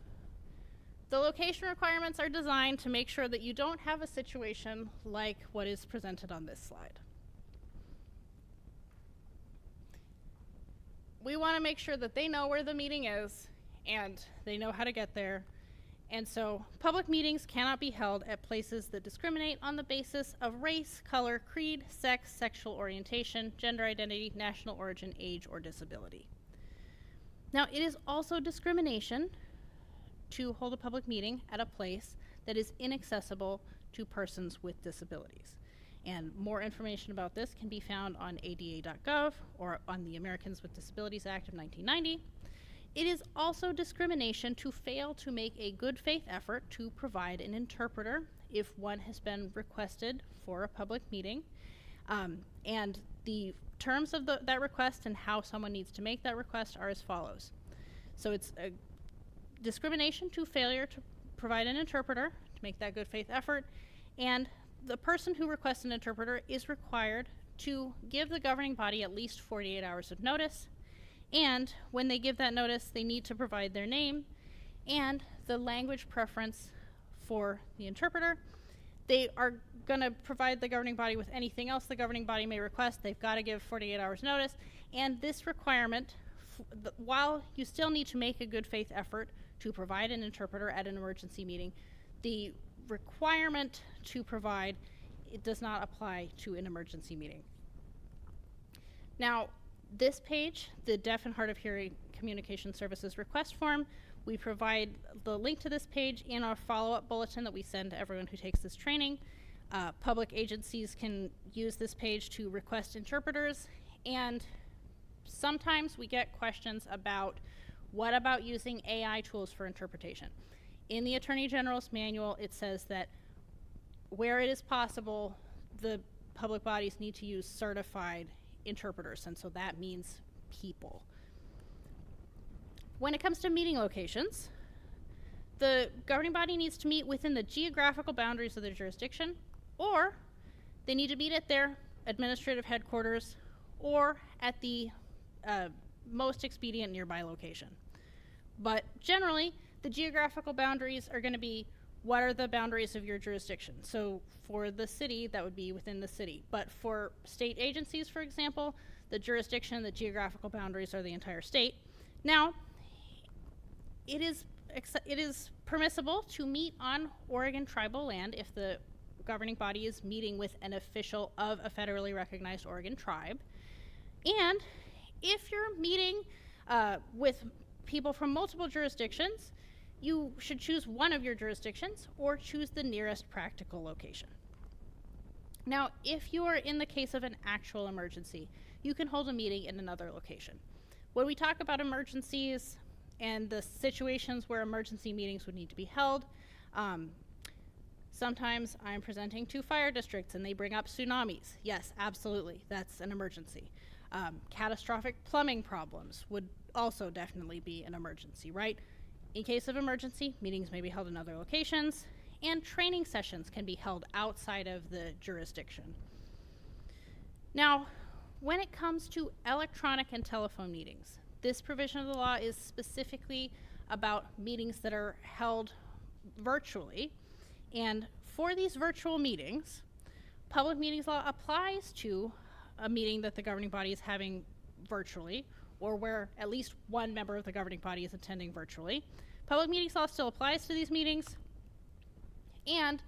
the location requirements are designed to make sure that you don't have a situation like what is presented on this slide. We want to make sure that they know where the meeting is and they know how to get there. And so public meetings cannot be held at places that discriminate on the basis of race, color, creed, sex, sexual orientation, gender identity, national origin, age, or disability. Now, it is also discrimination to hold a public meeting at a place that is inaccessible to persons with disabilities. And more information about this can be found on ada.gov or on the Americans with Disabilities Act of 1990. It is also discrimination to fail to make a good faith effort to provide an interpreter if one has been requested for a public meeting. And the terms of that request and how someone needs to make that request are as follows. So it's a discrimination to failure to provide an interpreter to make that good faith effort, and the person who requests an interpreter is required to give the governing body at least 48 hours of notice, and when they give that notice, they need to provide their name and the language preference for the interpreter. They are going to provide the governing body with anything else the governing body may request. They've got to give 48 hours notice, and this requirement, while you still need to make a good faith effort to provide an interpreter at an emergency meeting, the requirement to provide, it does not apply to an emergency meeting. Now, this page, the Deaf and Hard of Hearing Communication Services request form, we provide the link to this page in our follow-up bulletin that we send to everyone who takes this training. Public agencies can use this page to request interpreters, and sometimes we get questions about what about using AI tools for interpretation. In the Attorney General's manual, it says that where it is possible, the public bodies need to use certified interpreters, and so that means people. When it comes to meeting locations, the governing body needs to meet within the geographical boundaries of the jurisdiction, or they need to meet at their administrative headquarters or at the most expedient nearby location. But generally, the geographical boundaries are going to be what are the boundaries of your jurisdiction. So for the city, that would be within the city. But for state agencies, for example, the jurisdiction and the geographical boundaries are the entire state. Now, it is permissible to meet on Oregon tribal land if the governing body is meeting with an official of a federally recognized Oregon tribe. And if you're meeting with people from multiple jurisdictions, you should choose one of your jurisdictions or choose the nearest practical location. Now, if you are in the case of an actual emergency, you can hold a meeting in another location. When we talk about emergencies and the situations where emergency meetings would need to be held, sometimes I'm presenting to fire districts and they bring up tsunamis. Yes, absolutely, that's an emergency. Catastrophic plumbing problems would also definitely be an emergency, right? In case of emergency, meetings may be held in other locations, and training sessions can be held outside of the jurisdiction. Now, when it comes to electronic and telephone meetings, this provision of the law is specifically about meetings that are held virtually, and for these virtual meetings, public meetings law applies to a meeting that the governing body is having virtually, or where at least one member of the governing body is attending virtually. Public meetings law still applies to these meetings, and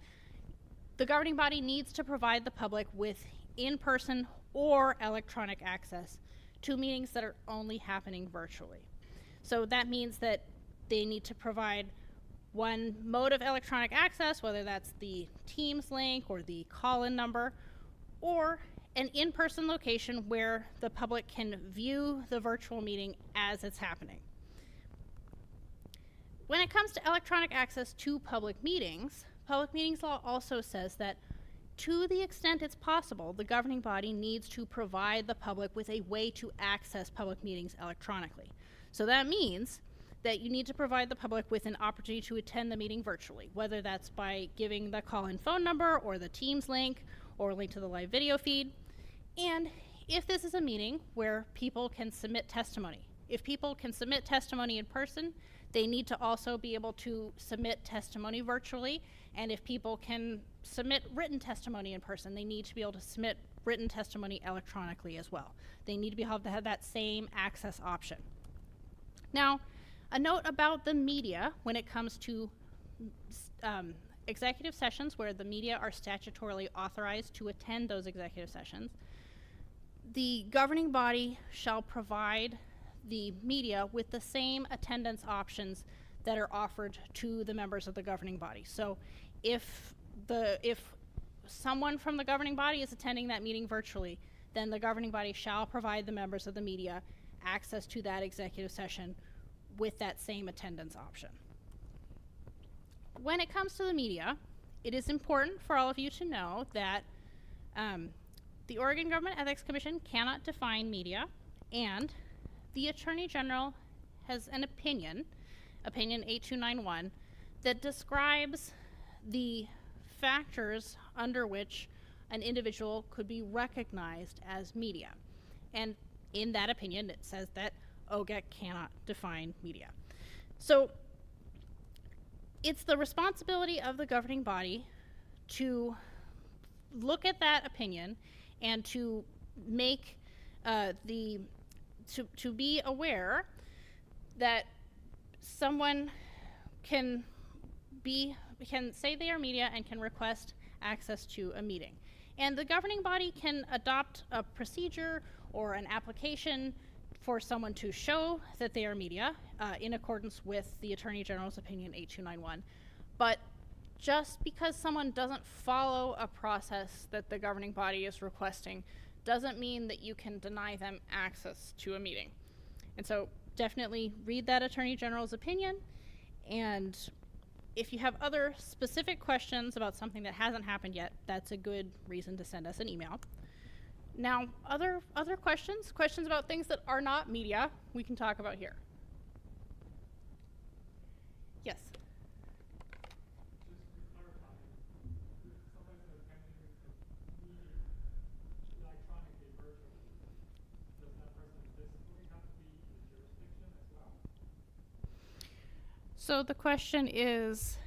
the governing body needs to provide the public with in-person or electronic access to meetings that are only happening virtually. So that means that they need to provide one mode of electronic access, whether that's the Teams link or the call-in number, or an in-person location where the public can view the virtual meeting as it's happening. When it comes to electronic access to public meetings law also says that to the extent it's possible, the governing body needs to provide the public with a way to access public meetings electronically. So that means that you need to provide the public with an opportunity to attend the meeting virtually, whether that's by giving the call-in phone number or the Teams link or a link to the live video feed. And if this is a meeting where people can submit testimony, if people can submit testimony in person, they need to also be able to submit testimony virtually. And if people can submit written testimony in person, they need to be able to submit written testimony electronically as well. They need to be able to have that same access option. Now, a note about the media when it comes to executive sessions where the media are statutorily authorized to attend those executive sessions. The governing body shall provide the media with the same attendance options that are offered to the members of the governing body. So if someone from the governing body is attending that meeting virtually, then the governing body shall provide the members of the media access to that executive session with that same attendance option. When it comes to the media, it is important for all of you to know that the Oregon Government Ethics Commission cannot define media, and the Attorney General has an opinion, Opinion 8291, that describes the factors under which an individual could be recognized as media. And in that opinion, it says that OGEC cannot define media. So it's the responsibility of the governing body to look at that opinion and to make to be aware that someone can say they are media and can request access to a meeting. And the governing body can adopt a procedure or an application for someone to show that they are media in accordance with the Attorney General's Opinion 8291. But just because someone doesn't follow a process that the governing body is requesting doesn't mean that you can deny them access to a meeting. And so definitely read that Attorney General's opinion, and if you have other specific questions about something that hasn't happened yet, that's a good reason to send us an email. Now, other questions about things that are not media, we can talk about here. Yes? Just to clarify, if someone's attending a meeting electronically, virtually, does that person physically have to be in the jurisdiction as well? So the question is,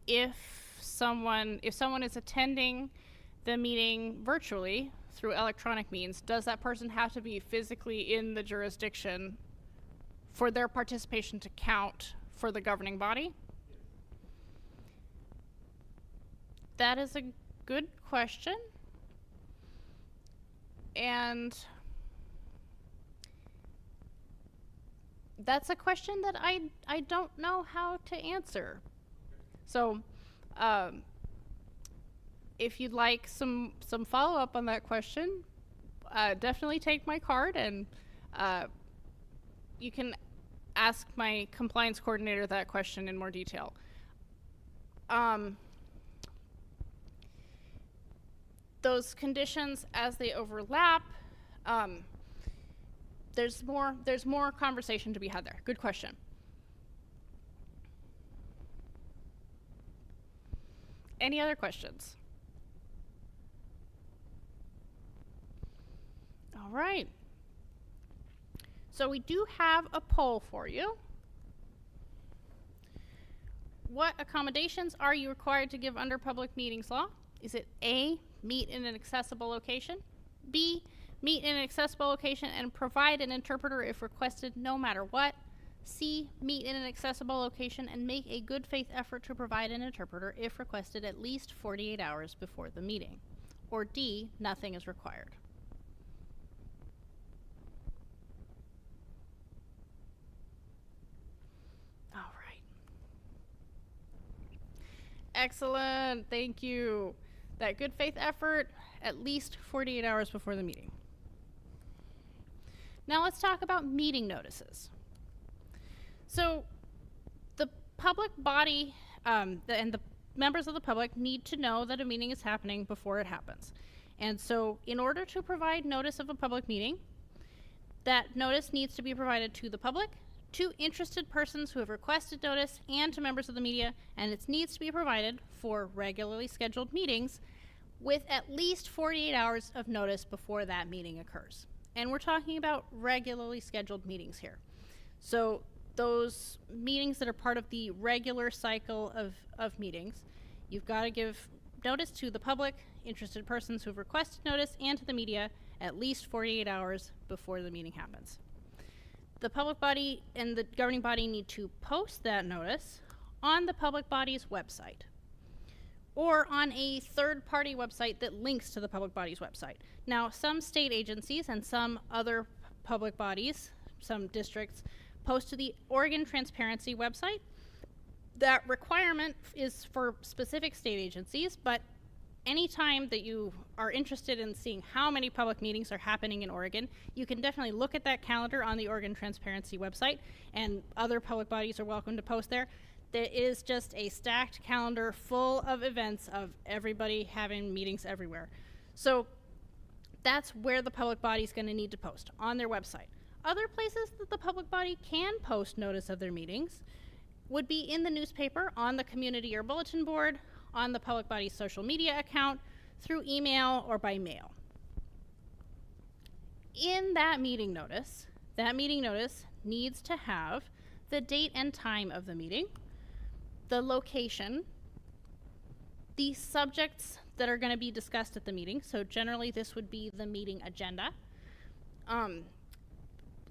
if someone is attending the meeting virtually through electronic means, does that person have to be physically in the jurisdiction for their participation to count for the governing body? That is a good question. And that's a question that I don't know how to answer. So if you'd like some follow-up on that question, definitely take my card, and you can ask my compliance coordinator that question in more detail. Those conditions, as they overlap, there's more conversation to be had there. Good question. Any other questions? All right. So we do have a poll for you. What accommodations are you required to give under public meetings law? Is it A, meet in an accessible location? B, meet in an accessible location and provide an interpreter if requested no matter what? C, meet in an accessible location and make a good faith effort to provide an interpreter if requested at least 48 hours before the meeting? Or D, nothing is required? All right. Excellent, thank you. That good faith effort, at least 48 hours before the meeting. Now let's talk about meeting notices. So the public body and the members of the public need to know that a meeting is happening before it happens. And so in order to provide notice of a public meeting, that notice needs to be provided to the public, to interested persons who have requested notice, and to members of the media, and it needs to be provided for regularly scheduled meetings with at least 48 hours of notice before that meeting occurs. And we're talking about regularly scheduled meetings here. So those meetings that are part of the regular cycle of meetings, you've got to give notice to the public, interested persons who have requested notice, and to the media at least 48 hours before the meeting happens. The public body and the governing body need to post that notice on the public body's website or on a third-party website that links to the public body's website. Now, some state agencies and some other public bodies, some districts, post to the Oregon Transparency website. That requirement is for specific state agencies, but anytime that you are interested in seeing how many public meetings are happening in Oregon, you can definitely look at that calendar on the Oregon Transparency website, and other public bodies are welcome to post there. There is just a stacked calendar full of events of everybody having meetings everywhere. So that's where the public body is going to need to post, on their website. Other places that the public body can post notice of their meetings would be in the newspaper, on the community or bulletin board, on the public body's social media account, through email or by mail. In that meeting notice needs to have the date and time of the meeting, the location, the subjects that are going to be discussed at the meeting. So generally this would be the meeting agenda.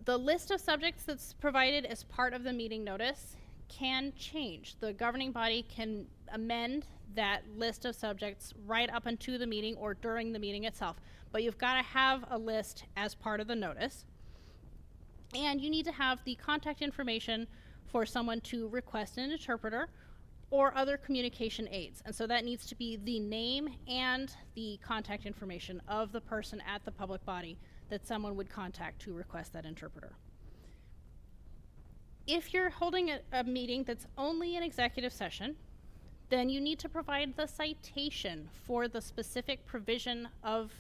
The list of subjects that's provided as part of the meeting notice can change. The governing body can amend that list of subjects right up into the meeting or during the meeting itself. But you've got to have a list as part of the notice. And you need to have the contact information for someone to request an interpreter or other communication aids. And so that needs to be the name and the contact information of the person at the public body that someone would contact to request that interpreter. If you're holding a meeting that's only an executive session, then you need to provide the citation for the specific provision of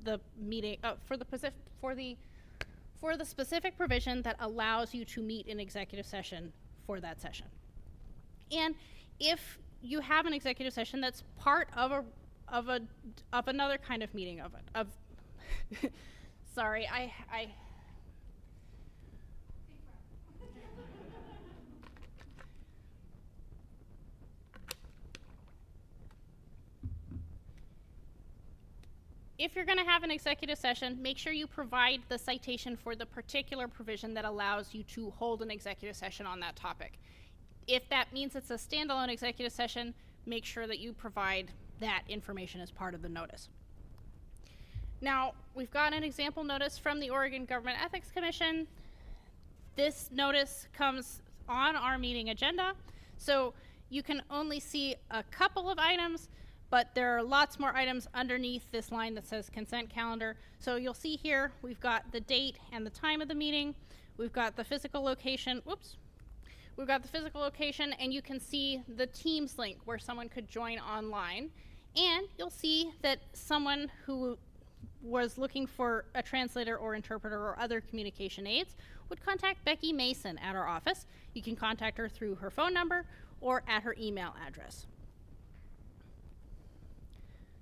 the meeting, for the specific provision that allows you to meet in executive session for that session. And if you have an executive session that's part of another kind of meeting sorry, if you're going to have an executive session, make sure you provide the citation for the particular provision that allows you to hold an executive session on that topic. If that means it's a standalone executive session, make sure that you provide that information as part of the notice. Now, we've got an example notice from the Oregon Government Ethics Commission. This notice comes on our meeting agenda, so you can only see a couple of items, but there are lots more items underneath this line that says consent calendar. So you'll see here, we've got the date and the time of the meeting. We've got the physical location, We've got the physical location, and you can see the Teams link where someone could join online. And you'll see that someone who was looking for a translator or interpreter or other communication aids would contact Becky Mason at our office. You can contact her through her phone number or at her email address.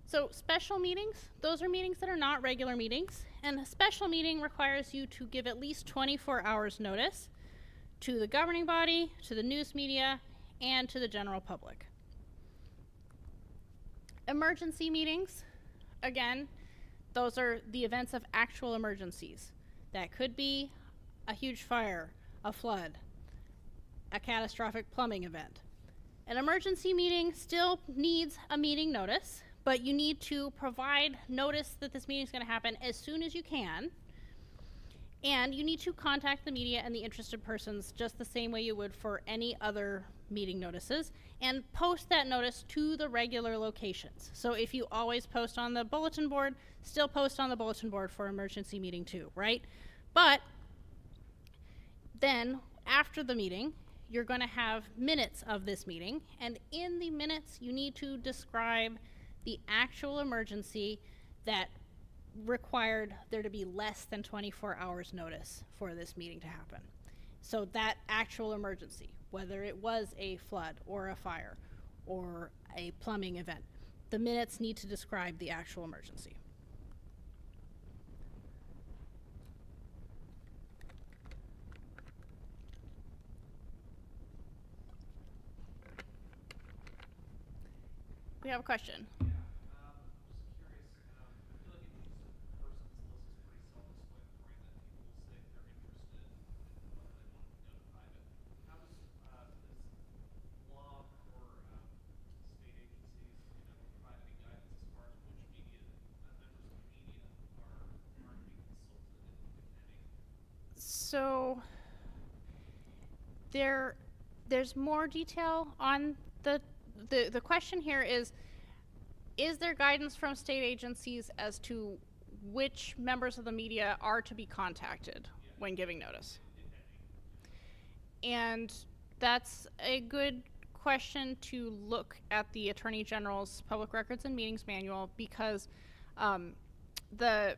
So special meetings, those are meetings that are not regular meetings, and a special meeting requires you to give at least 24 hours notice to the governing body, to the news media, and to the general public. Emergency meetings, again, those are the events of actual emergencies. That could be a huge fire, a flood, a catastrophic plumbing event. An emergency meeting still needs a meeting notice, but you need to provide notice that this meeting is going to happen as soon as you can. And you need to contact the media and the interested persons just the same way you would for any other meeting notices, and post that notice to the regular locations. So if you always post on the bulletin board, still post on the bulletin board for emergency meeting too, right? But then after the meeting, you're going to have minutes of this meeting, and in the minutes you need to describe the actual emergency that required there to be less than 24 hours notice for this meeting to happen. So that actual emergency, whether it was a flood or a fire or a plumbing event, the minutes need to describe the actual emergency. We have a question. So there's more detail on the question here is there guidance from state agencies as to which members of the media are to be contacted when giving notice? And that's a good question to look at the Attorney General's Public Records and Meetings Manual, because the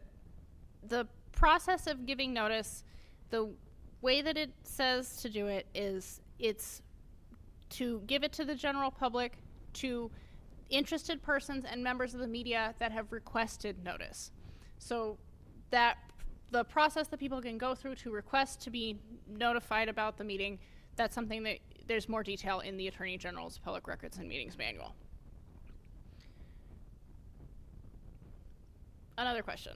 the process of giving notice, the way that it says to do it is it's to give it to the general public, to interested persons and members of the media that have requested notice. So that the process that people can go through to request to be notified about the meeting, that's something that there's more detail in the Attorney General's Public Records and Meetings Manual. Another question.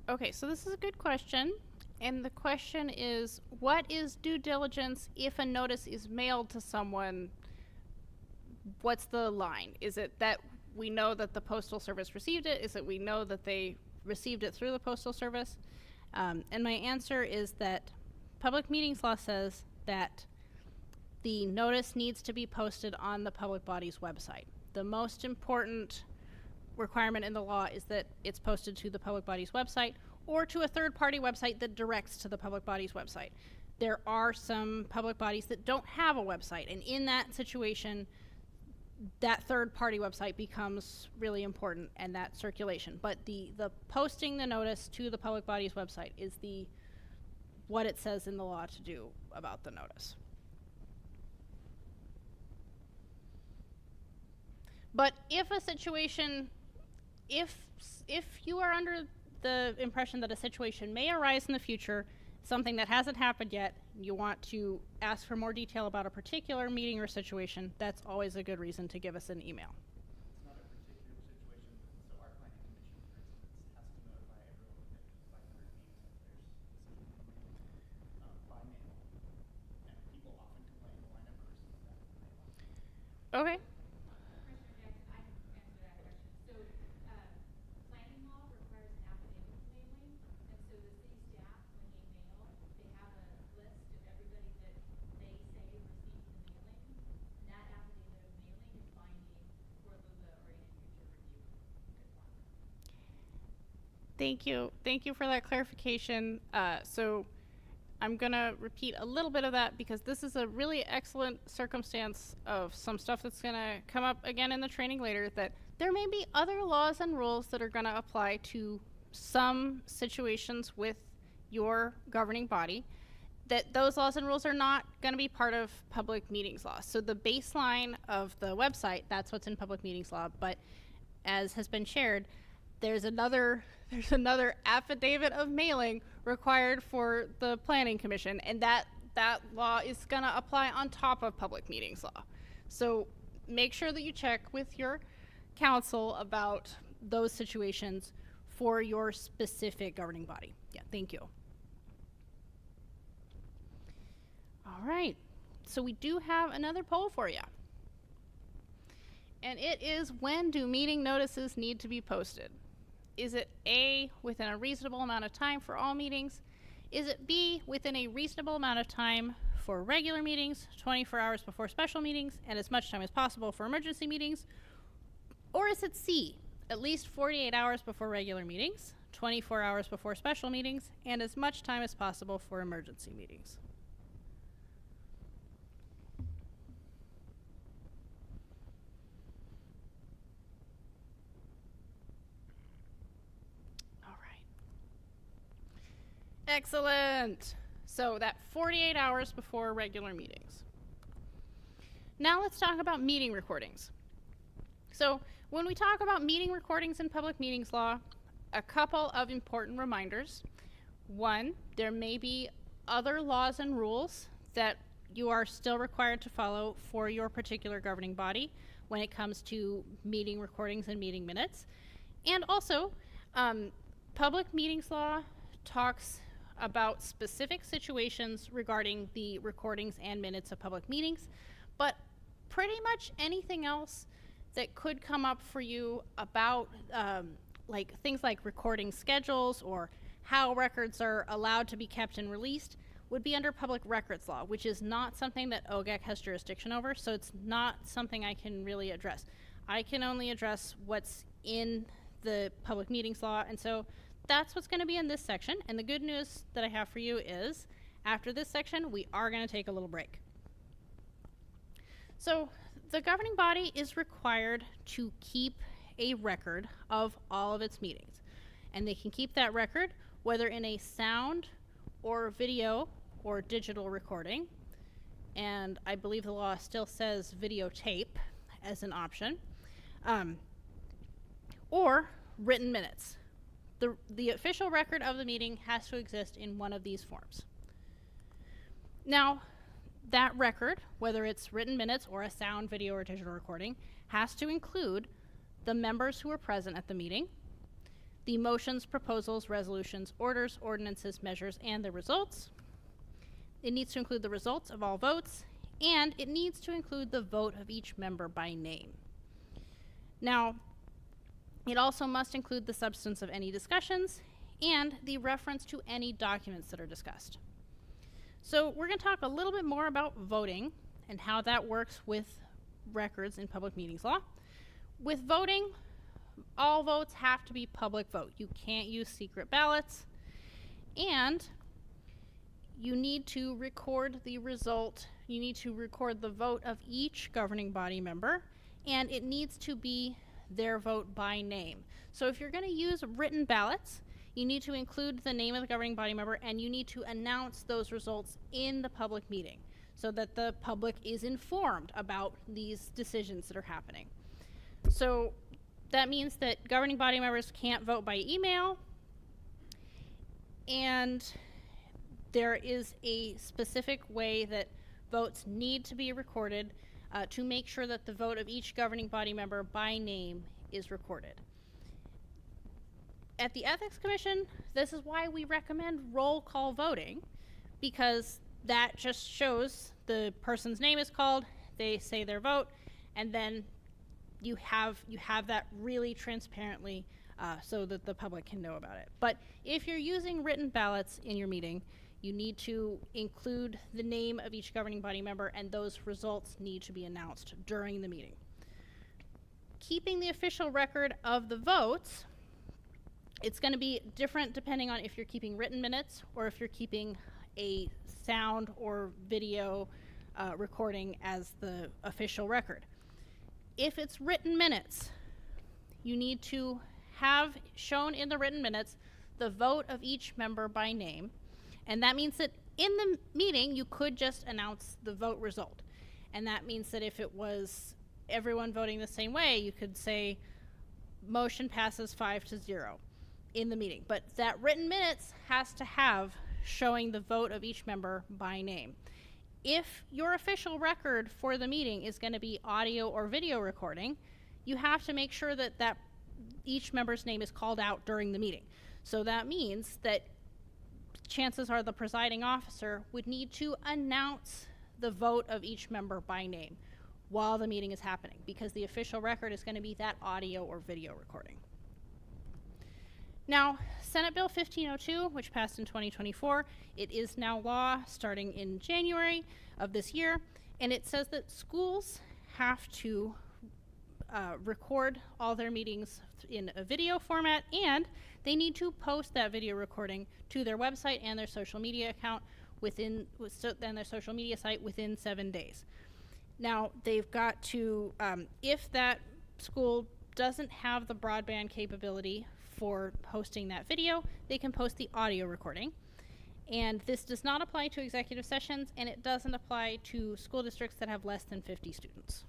Okay, so this is a good question. And the question is, what is due diligence if a notice is mailed to someone? What's the line? Is it that we know that the Postal Service received it? Is it we know that they received it through the Postal Service? And my answer is that Public Meetings Law says that the notice needs to be posted on the public body's website. The most important requirement in the law is that it's posted to the public body's website or to a third-party website that directs to the public body's website. There are some public bodies that don't have a website, and in that situation, that third-party website becomes really important, and that circulation. But the posting the notice to the public body's website is what it says in the law to do about the notice. But if a situation, if you are under the impression that a situation may arise in the future, something that hasn't happened yet, you want to ask for more detail about a particular meeting or situation, that's always a good reason to give us an email. It's not a particular situation, so our planning commission, for instance, has to notify everyone within 500 meetings if there's by mail. And people often complain, well, I never received that mail. Okay. Commissioner Jackson, I can answer that question. So, planning law requires an affidavit mailing, and so the city staff, when they mail, they have a list of everybody that they say received the mailing. And that affidavit of mailing is binding for LUBA or any future review. Good luck. Thank you. Thank you for that clarification. So I'm going to repeat a little bit of that because this is a really excellent circumstance of some stuff that's going to come up again in the training later, that there may be other laws and rules that are going to apply to some situations with your governing body, that those laws and rules are not going to be part of public meetings law. So the baseline of the website, that's what's in public meetings law, but as has been shared, there's another affidavit of mailing required for the Planning Commission, and that law is going to apply on top of public meetings law. So make sure that you check with your council about those situations for your specific governing body. Yeah, thank you. All right, so we do have another poll for you. And it is, when do meeting notices need to be posted? Is it A, within a reasonable amount of time for all meetings? Is it B, within a reasonable amount of time for regular meetings, 24 hours before special meetings, and as much time as possible for emergency meetings? Or is it C, at least 48 hours before regular meetings, 24 hours before special meetings, and as much time as possible for emergency meetings? Excellent. So that 48 hours before regular meetings. Now let's talk about meeting recordings. So when we talk about meeting recordings in public meetings law, a couple of important reminders. One, there may be other laws and rules that you are still required to follow for your particular governing body when it comes to meeting recordings and meeting minutes. And also, public meetings law talks about specific situations regarding the recordings and minutes of public meetings, but pretty much anything else that could come up for you about like things like recording schedules or how records are allowed to be kept and released would be under public records law, which is not something that OGAC has jurisdiction over, so it's not something I can really address. I can only address what's in the public meetings law, and so that's what's going to be in this section. And the good news that I have for you is after this section, we are going to take a little break. So the governing body is required to keep a record of all of its meetings, and they can keep that record whether in a sound or video or digital recording, and I believe the law still says videotape as an option, or written minutes. The official record of the meeting has to exist in one of these forms. Now, that record, whether it's written minutes or a sound, video, or digital recording, has to include the members who were present at the meeting, the motions, proposals, resolutions, orders, ordinances, measures, and the results. It needs to include the results of all votes, and it needs to include the vote of each member by name. Now, it also must include the substance of any discussions and the reference to any documents that are discussed. So we're going to talk a little bit more about voting and how that works with records in public meetings law. With voting, all votes have to be public vote. You can't use secret ballots, and you need to record the result. You need to record the vote of each governing body member, and it needs to be their vote by name. So if you're going to use written ballots, you need to include the name of the governing body member, and you need to announce those results in the public meeting so that the public is informed about these decisions that are happening. So that means that governing body members can't vote by email, and there is a specific way that votes need to be recorded to make sure that the vote of each governing body member by name is recorded. At the Ethics Commission, this is why we recommend roll call voting, because that just shows the person's name is called, they say their vote, and then you have that really transparently so that the public can know about it. But if you're using written ballots in your meeting, you need to include the name of each governing body member, and those results need to be announced during the meeting. Keeping the official record of the votes, it's going to be different depending on if you're keeping written minutes or if you're keeping a sound or video recording as the official record. If it's written minutes, you need to have shown in the written minutes the vote of each member by name. And that means that in the meeting, you could just announce the vote result. And that means that if it was everyone voting the same way, you could say motion passes 5-0 in the meeting. But that written minutes has to have showing the vote of each member by name. If your official record for the meeting is going to be audio or video recording, you have to make sure that each member's name is called out during the meeting. So that means that chances are the presiding officer would need to announce the vote of each member by name while the meeting is happening, because the official record is going to be that audio or video recording. Now, Senate Bill 1502, which passed in 2024, it is now law starting in January of this year, and it says that schools have to record all their meetings in a video format, and they need to post that video recording to their website and their social media account within 7 days. Now, they've got to, if that school doesn't have the broadband capability for hosting that video, they can post the audio recording. And this does not apply to executive sessions, and it doesn't apply to school districts that have less than 50 students.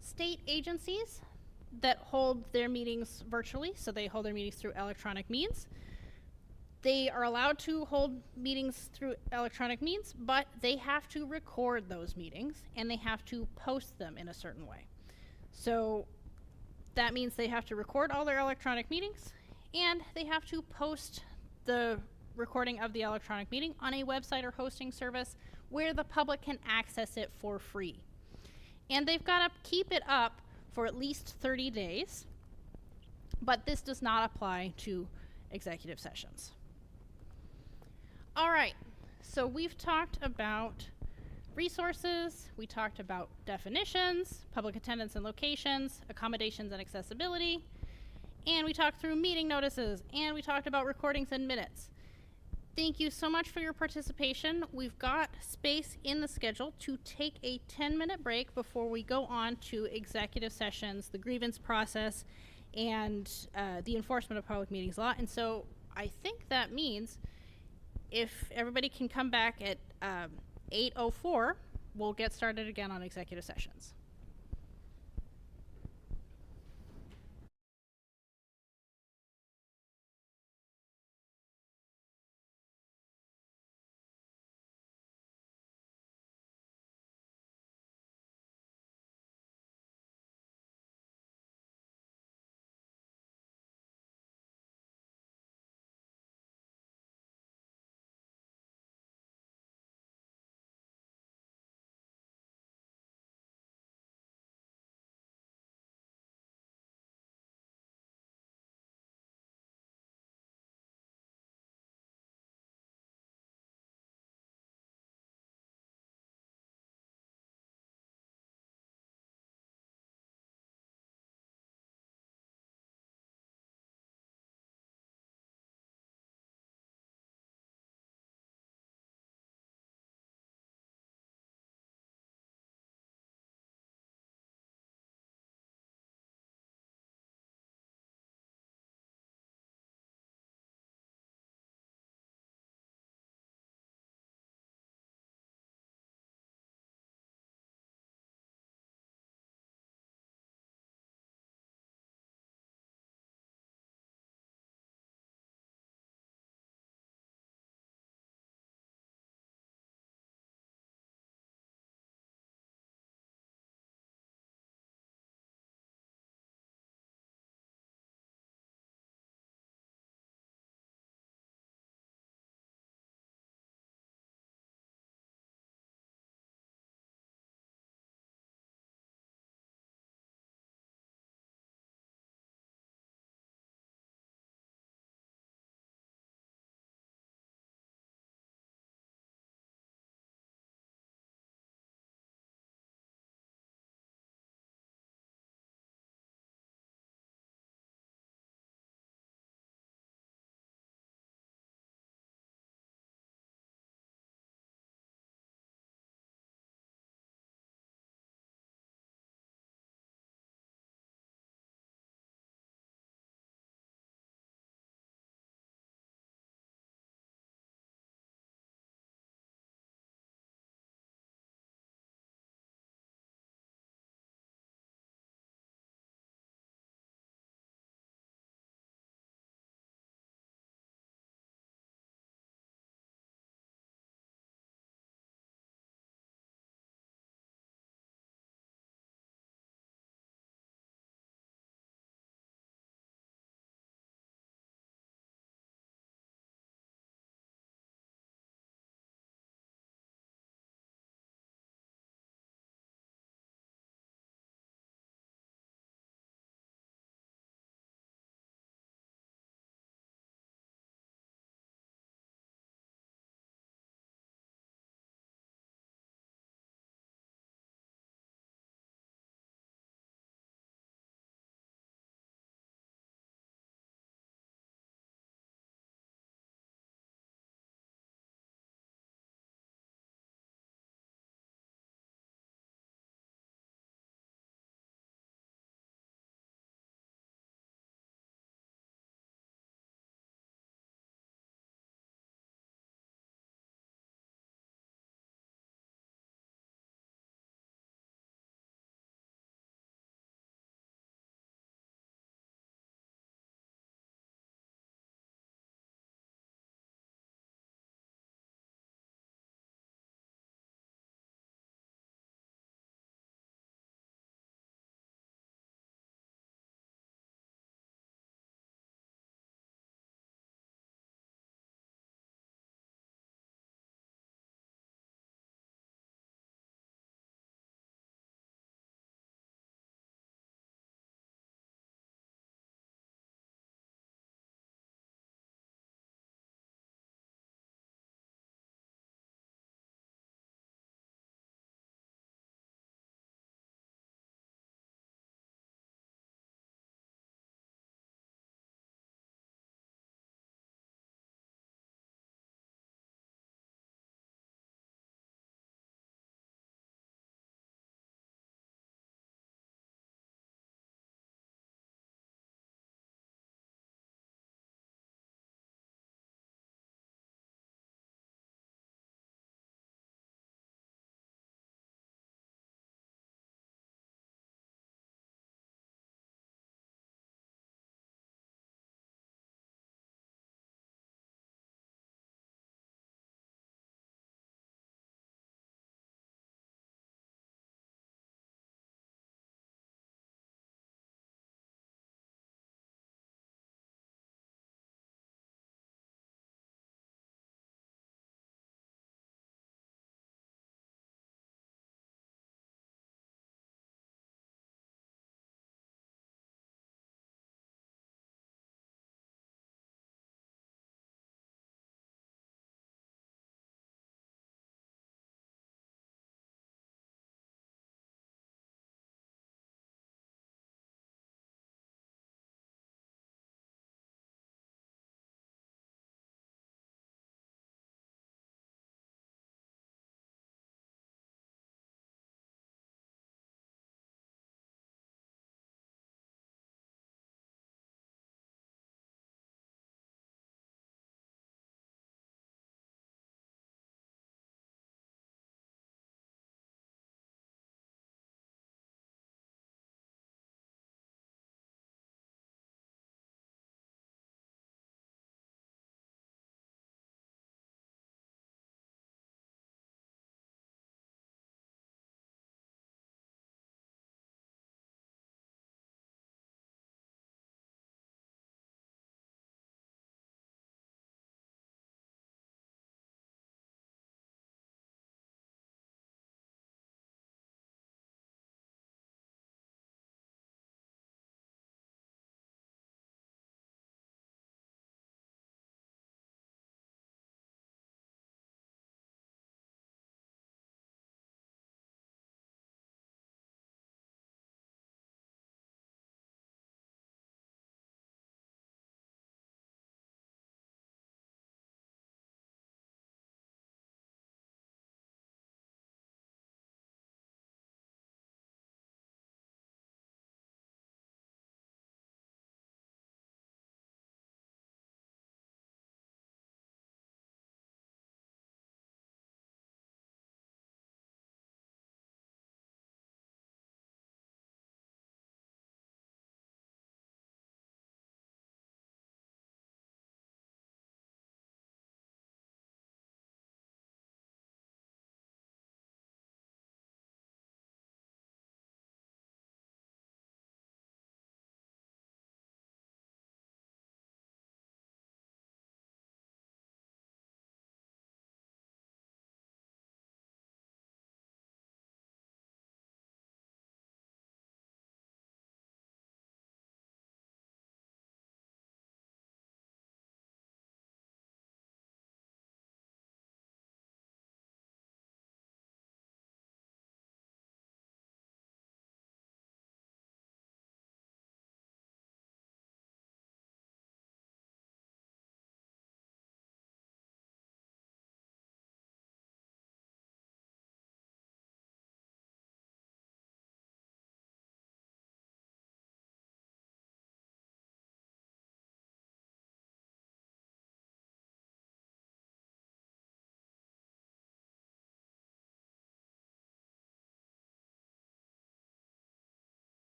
State agencies that hold their meetings virtually, so they hold their meetings through electronic means, they are allowed to hold meetings through electronic means, but they have to record those meetings and they have to post them in a certain way. So that means they have to record all their electronic meetings, and they have to post the recording of the electronic meeting on a website or hosting service where the public can access it for free. And they've got to keep it up for at least 30 days. but this does not apply to executive sessions. All right, so we've talked about resources, we talked about definitions, public attendance and locations, accommodations and accessibility, and we talked through meeting notices, and we talked about recordings and minutes. Thank you so much for your participation. We've got space in the schedule to take a 10-minute break before we go on to executive sessions, the grievance process, and the enforcement of public meetings law. And so I think that means if everybody can come back at 8:04, we'll get started again on executive sessions.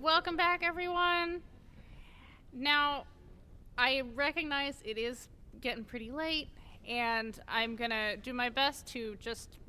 Welcome back, everyone. Now, I recognize it is getting pretty late, and I'm going to do my best to just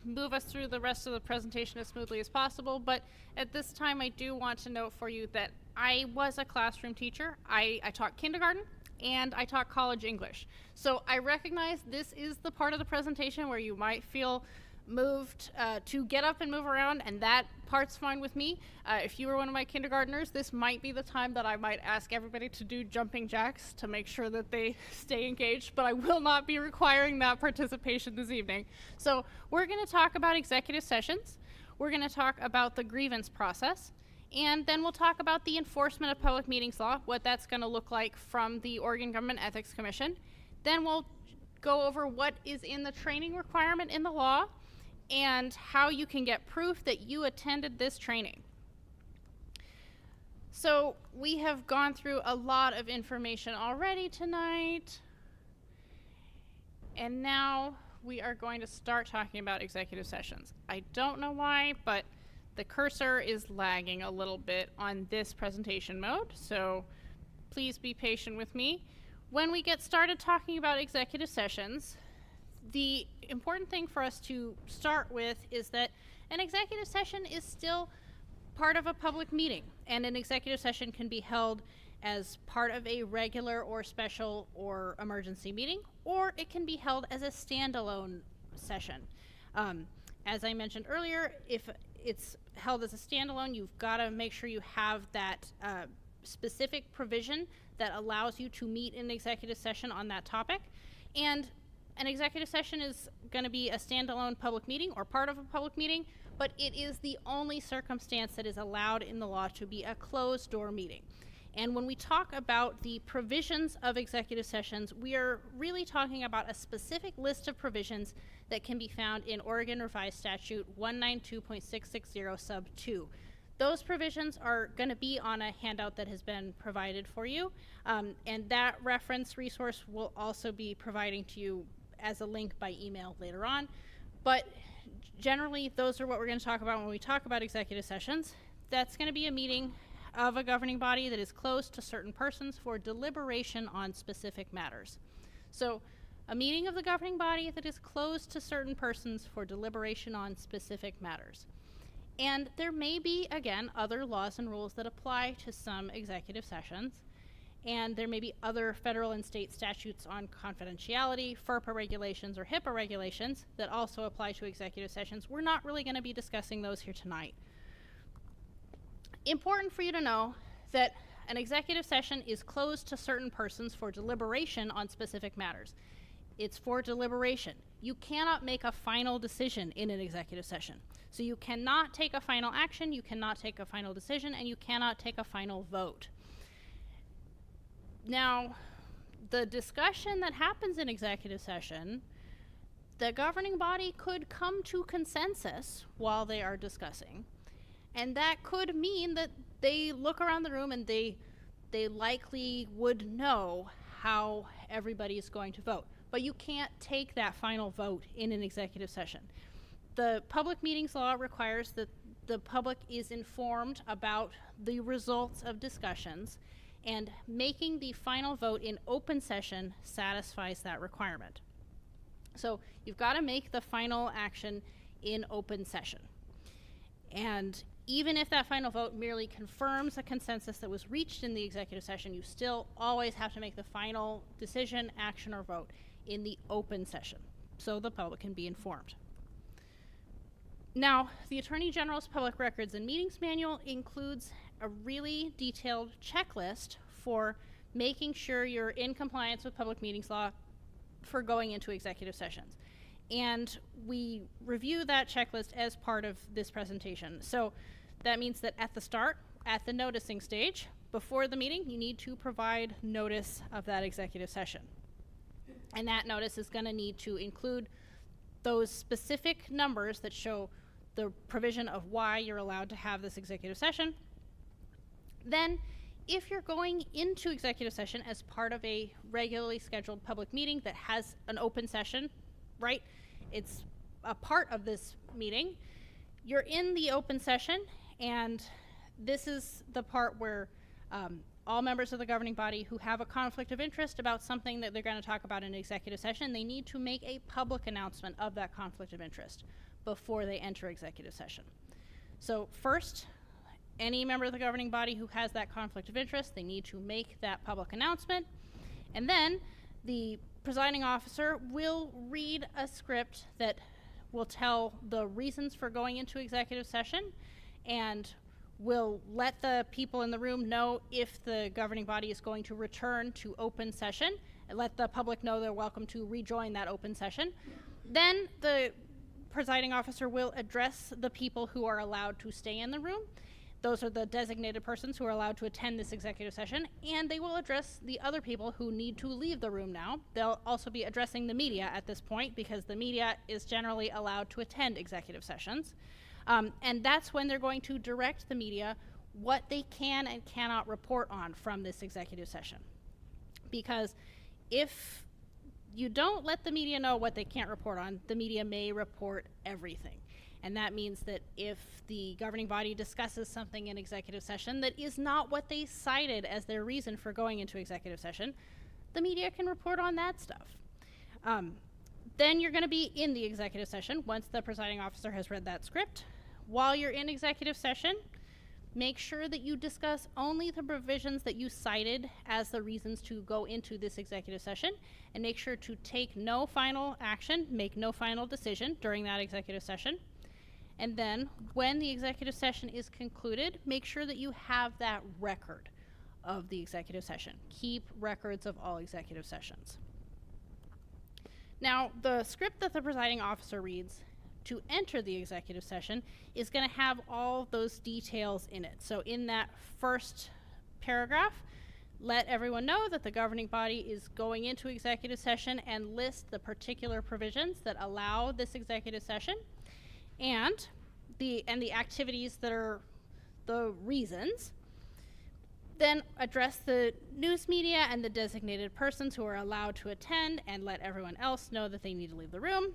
move us through the rest of the presentation as smoothly as possible. But at this time, I do want to note for you that I was a classroom teacher. I taught kindergarten, and I taught college English. So I recognize this is the part of the presentation where you might feel moved to get up and move around, and that part's fine with me. If you were one of my kindergartners, this might be the time that I might ask everybody to do jumping jacks to make sure that they stay engaged, but I will not be requiring that participation this evening. So we're going to talk about executive sessions, we're going to talk about the grievance process, and then we'll talk about the enforcement of public meetings law, what that's going to look like from the Oregon Government Ethics Commission. Then we'll go over what is in the training requirement in the law, and how you can get proof that you attended this training. So we have gone through a lot of information already tonight, and now we are going to start talking about executive sessions. I don't know why, but the cursor is lagging a little bit on this presentation mode, so please be patient with me. When we get started talking about executive sessions, the important thing for us to start with is that an executive session is still part of a public meeting, and an executive session can be held as part of a regular or special or emergency meeting, or it can be held as a standalone session. As I mentioned earlier, if it's held as a standalone, you've got to make sure you have that specific provision that allows you to meet in an executive session on that topic. And an executive session is going to be a standalone public meeting or part of a public meeting, but it is the only circumstance that is allowed in the law to be a closed door meeting. And when we talk about the provisions of executive sessions, we are really talking about a specific list of provisions that can be found in Oregon Revised Statute 192.660 sub 2. Those provisions are going to be on a handout that has been provided for you, and that reference resource will also be providing to you as a link by email later on. But generally, those are what we're going to talk about when we talk about executive sessions. That's going to be a meeting of a governing body that is closed to certain persons for deliberation on specific matters. So, a meeting of the governing body that is closed to certain persons for deliberation on specific matters. And there may be, again, other laws and rules that apply to some executive sessions, and there may be other federal and state statutes on confidentiality, FERPA regulations, or HIPAA regulations that also apply to executive sessions. We're not really going to be discussing those here tonight. Important for you to know that an executive session is closed to certain persons for deliberation on specific matters. It's for deliberation. You cannot make a final decision in an executive session. So you cannot take a final action, you cannot take a final decision, and you cannot take a final vote. Now, the discussion that happens in executive session, the governing body could come to consensus while they are discussing. And that could mean that they look around the room and they likely would know how everybody is going to vote. But you can't take that final vote in an executive session. The public meetings law requires that the public is informed about the results of discussions, and making the final vote in open session satisfies that requirement. So you've got to make the final action in open session. And even if that final vote merely confirms a consensus that was reached in the executive session, you still always have to make the final decision, action, or vote in the open session so the public can be informed. Now, the Attorney General's Public Records and Meetings Manual includes a really detailed checklist for making sure you're in compliance with public meetings law for going into executive sessions. And we review that checklist as part of this presentation. So that means that at the start, at the noticing stage, before the meeting, you need to provide notice of that executive session. And that notice is going to need to include those specific numbers that show the provision of why you're allowed to have this executive session. Then, if you're going into executive session as part of a regularly scheduled public meeting that has an open session, right? It's a part of this meeting. You're in the open session, and This is the part where all members of the governing body who have a conflict of interest about something that they're going to talk about in executive session, they need to make a public announcement of that conflict of interest before they enter executive session. So first, any member of the governing body who has that conflict of interest, they need to make that public announcement. And then the presiding officer will read a script that will tell the reasons for going into executive session and will let the people in the room know if the governing body is going to return to open session, and let the public know they're welcome to rejoin that open session. Then the presiding officer will address the people who are allowed to stay in the room. Those are the designated persons who are allowed to attend this executive session, and they will address the other people who need to leave the room now. They'll also be addressing the media at this point, because the media is generally allowed to attend executive sessions. And that's when they're going to direct the media what they can and cannot report on from this executive session. Because if you don't let the media know what they can't report on, the media may report everything. And that means that if the governing body discusses something in executive session that is not what they cited as their reason for going into executive session, the media can report on that stuff. Then you're going to be in the executive session once the presiding officer has read that script. While you're in executive session, make sure that you discuss only the provisions that you cited as the reasons to go into this executive session, and make sure to take no final action, make no final decision during that executive session. And then when the executive session is concluded, make sure that you have that record of the executive session. Keep records of all executive sessions. Now, the script that the presiding officer reads to enter the executive session is going to have all those details in it. So in that first paragraph, let everyone know that the governing body is going into executive session, and list the particular provisions that allow this executive session, and the activities that are the reasons. Then address the news media and the designated persons who are allowed to attend, and let everyone else know that they need to leave the room.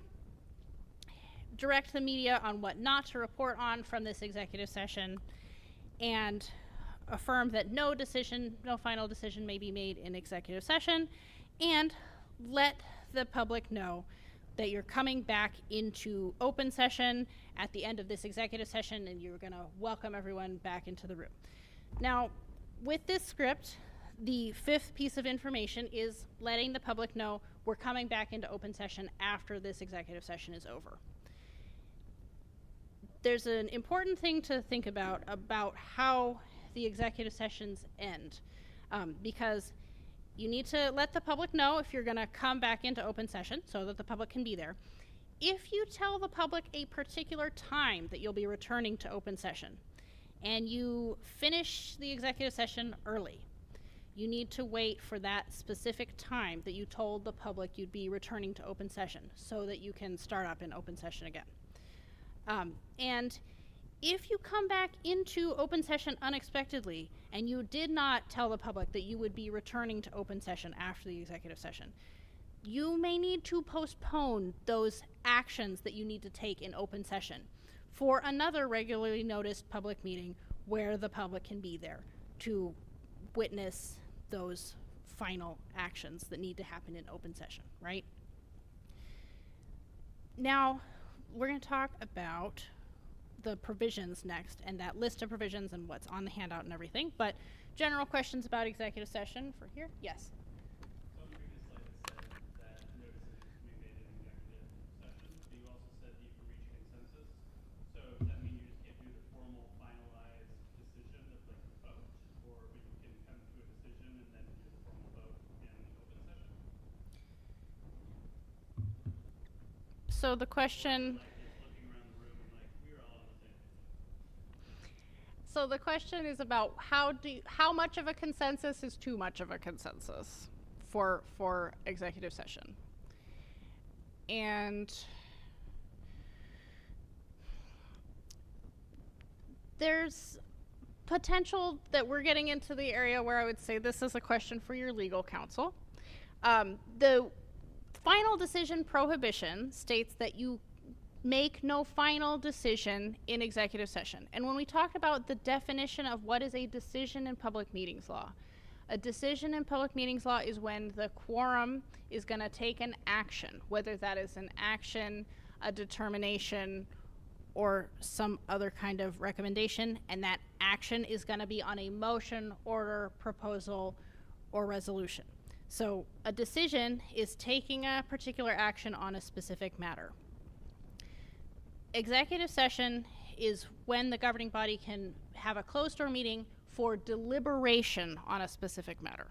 Direct the media on what not to report on from this executive session, and affirm that no final decision may be made in executive session, and let the public know that you're coming back into open session at the end of this executive session, and you're going to welcome everyone back into the room. Now, with this script, the fifth piece of information is letting the public know we're coming back into open session after this executive session is over. There's an important thing to think about how the executive sessions end, because you need to let the public know if you're going to come back into open session so that the public can be there. If you tell the public a particular time that you'll be returning to open session, and you finish the executive session early, you need to wait for that specific time that you told the public you'd be returning to open session so that you can start up in open session again. And if you come back into open session unexpectedly and you did not tell the public that you would be returning to open session after the executive session, you may need to postpone those actions that you need to take in open session for another regularly noticed public meeting where the public can be there to witness those final actions that need to happen in open session, right? Now, we're going to talk about the provisions next, and that list of provisions and what's on the handout and everything. But general questions about executive session for here? Yes. So on the previous slide it said that no decisions can be made in executive session, but you also said that you can reach consensus. So does that mean you just can't do the formal finalized decision of like a vote, or but you can come to a decision and then do the formal vote in open session? So the question. So the question is about how much of a consensus is too much of a consensus for executive session. And there's potential that we're getting into the area where I would say this is a question for your legal counsel. The final decision prohibition states that you make no final decision in executive session. And when we talked about the definition of what is a decision in public meetings law, a decision in public meetings law is when the quorum is going to take an action, whether that is an action, a determination, or some other kind of recommendation, and that action is going to be on a motion, order, proposal, or resolution. So a decision is taking a particular action on a specific matter. Executive session is when the governing body can have a closed-door meeting for deliberation on a specific matter.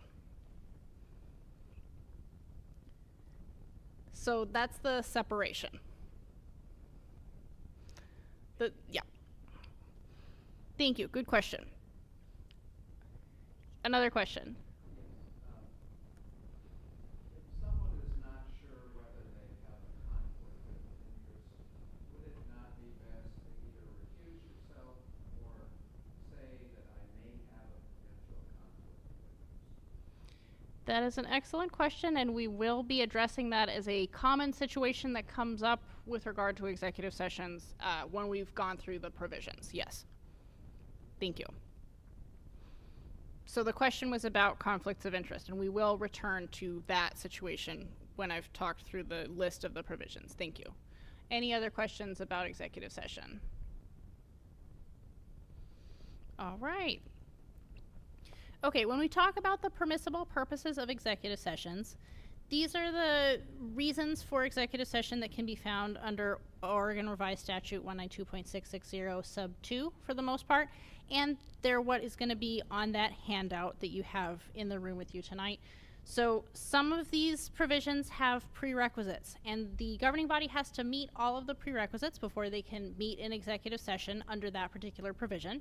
So that's the separation. Yeah. Thank you. Good question. Another question. If someone is not sure whether they have a conflict of interest, would it not be best to either recuse yourself or say that I may have a potential conflict of interest? That is an excellent question, and we will be addressing that as a common situation that comes up with regard to executive sessions when we've gone through the provisions. Yes. Thank you. So the question was about conflicts of interest, and we will return to that situation when I've talked through the list of the provisions. Thank you. Any other questions about executive session? All right. Okay, when we talk about the permissible purposes of executive sessions, these are the reasons for executive session that can be found under Oregon Revised Statute 192.660 sub 2 for the most part, and they're what is going to be on that handout that you have in the room with you tonight. So some of these provisions have prerequisites, and the governing body has to meet all of the prerequisites before they can meet in executive session under that particular provision.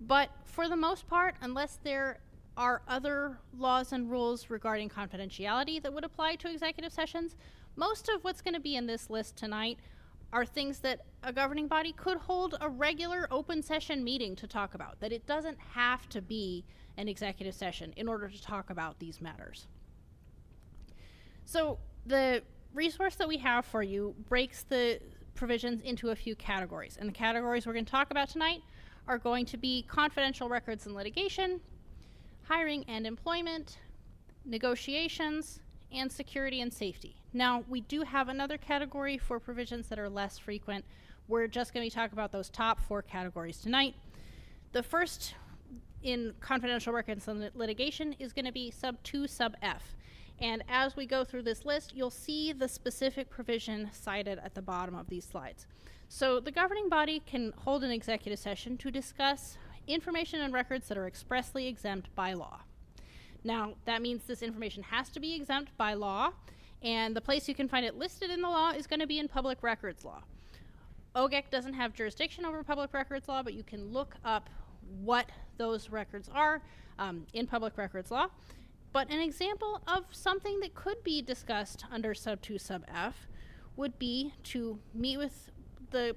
But for the most part, unless there are other laws and rules regarding confidentiality that would apply to executive sessions, most of what's going to be in this list tonight are things that a governing body could hold a regular open session meeting to talk about, that it doesn't have to be an executive session in order to talk about these matters. So the resource that we have for you breaks the provisions into a few categories, and the categories we're going to talk about tonight are going to be confidential records and litigation, hiring and employment, negotiations, and security and safety. Now, we do have another category for provisions that are less frequent. We're just going to be talking about those top 4 categories tonight. The first in confidential records and litigation is going to be sub 2 sub F. And as we go through this list, you'll see the specific provision cited at the bottom of these slides. So the governing body can hold an executive session to discuss information and records that are expressly exempt by law. Now, that means this information has to be exempt by law, and the place you can find it listed in the law is going to be in public records law. OGEC doesn't have jurisdiction over public records law, but you can look up what those records are in public records law. But an example of something that could be discussed under sub 2 sub F would be to meet with the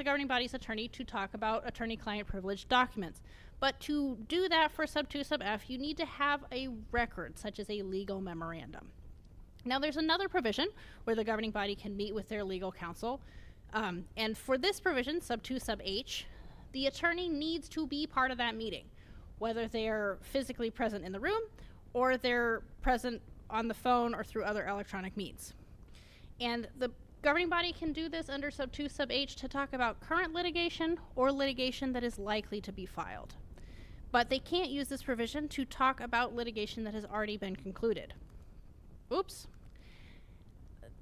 governing body's attorney to talk about attorney-client privileged documents. But to do that for sub 2 sub F, you need to have a record, such as a legal memorandum. Now, there's another provision where the governing body can meet with their legal counsel. And for this provision, sub 2 sub H, the attorney needs to be part of that meeting, whether they're physically present in the room or they're present on the phone or through other electronic means. And the governing body can do this under sub 2 sub H to talk about current litigation or litigation that is likely to be filed. But they can't use this provision to talk about litigation that has already been concluded. Oops.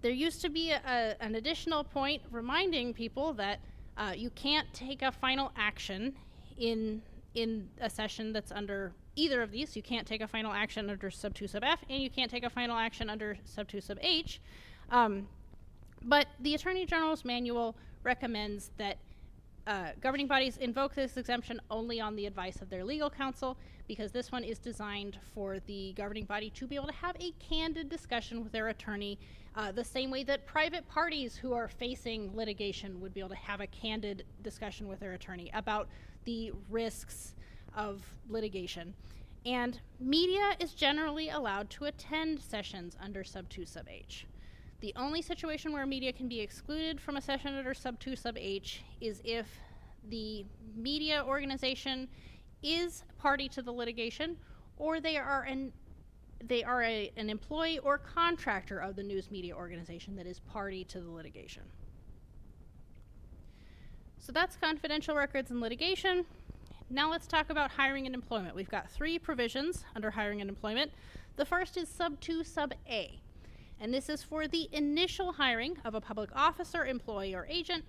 There used to be an additional point reminding people that you can't take a final action in a session that's under either of these. You can't take a final action under sub 2 sub F, and you can't take a final action under sub 2 sub H. But the Attorney General's manual recommends that governing bodies invoke this exemption only on the advice of their legal counsel, because this one is designed for the governing body to be able to have a candid discussion with their attorney, the same way that private parties who are facing litigation would be able to have a candid discussion with their attorney about the risks of litigation. And media is generally allowed to attend sessions under sub 2 sub H. The only situation where media can be excluded from a session under sub 2 sub H is if the media organization is party to the litigation, or they are an employee or contractor of the news media organization that is party to the litigation. So that's confidential records and litigation. Now let's talk about hiring and employment. We've got 3 provisions under hiring and employment. The first is sub 2 sub A, and this is for the initial hiring of a public officer, employee, or agent.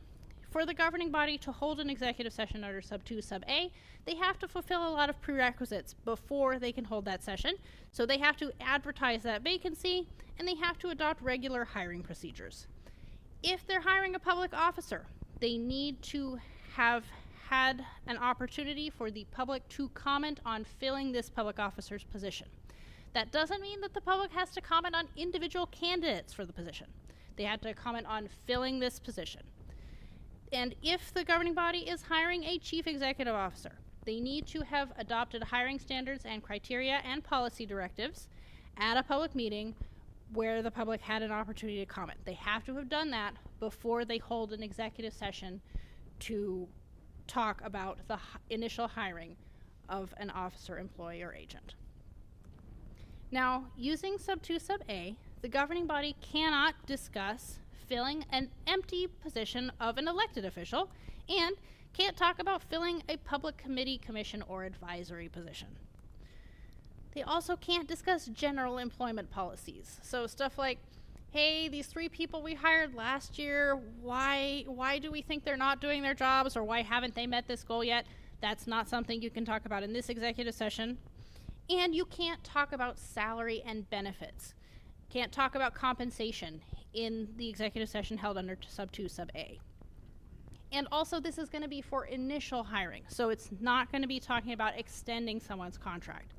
For the governing body to hold an executive session under sub 2 sub A, they have to fulfill a lot of prerequisites before they can hold that session. So they have to advertise that vacancy, and they have to adopt regular hiring procedures. If they're hiring a public officer, they need to have had an opportunity for the public to comment on filling this public officer's position. That doesn't mean that the public has to comment on individual candidates for the position. They have to comment on filling this position. And if the governing body is hiring a chief executive officer, they need to have adopted hiring standards and criteria and policy directives at a public meeting where the public had an opportunity to comment. They have to have done that before they hold an executive session to talk about the initial hiring of an officer, employee, or agent. Now, using sub 2 sub A, the governing body cannot discuss filling an empty position of an elected official and can't talk about filling a public committee, commission, or advisory position. They also can't discuss general employment policies. So stuff like, hey, these 3 people we hired last year, why do we think they're not doing their jobs, or why haven't they met this goal yet? That's not something you can talk about in this executive session. And you can't talk about salary and benefits. Can't talk about compensation in the executive session held under sub 2 sub A. And also, this is going to be for initial hiring, so it's not going to be talking about extending someone's contract.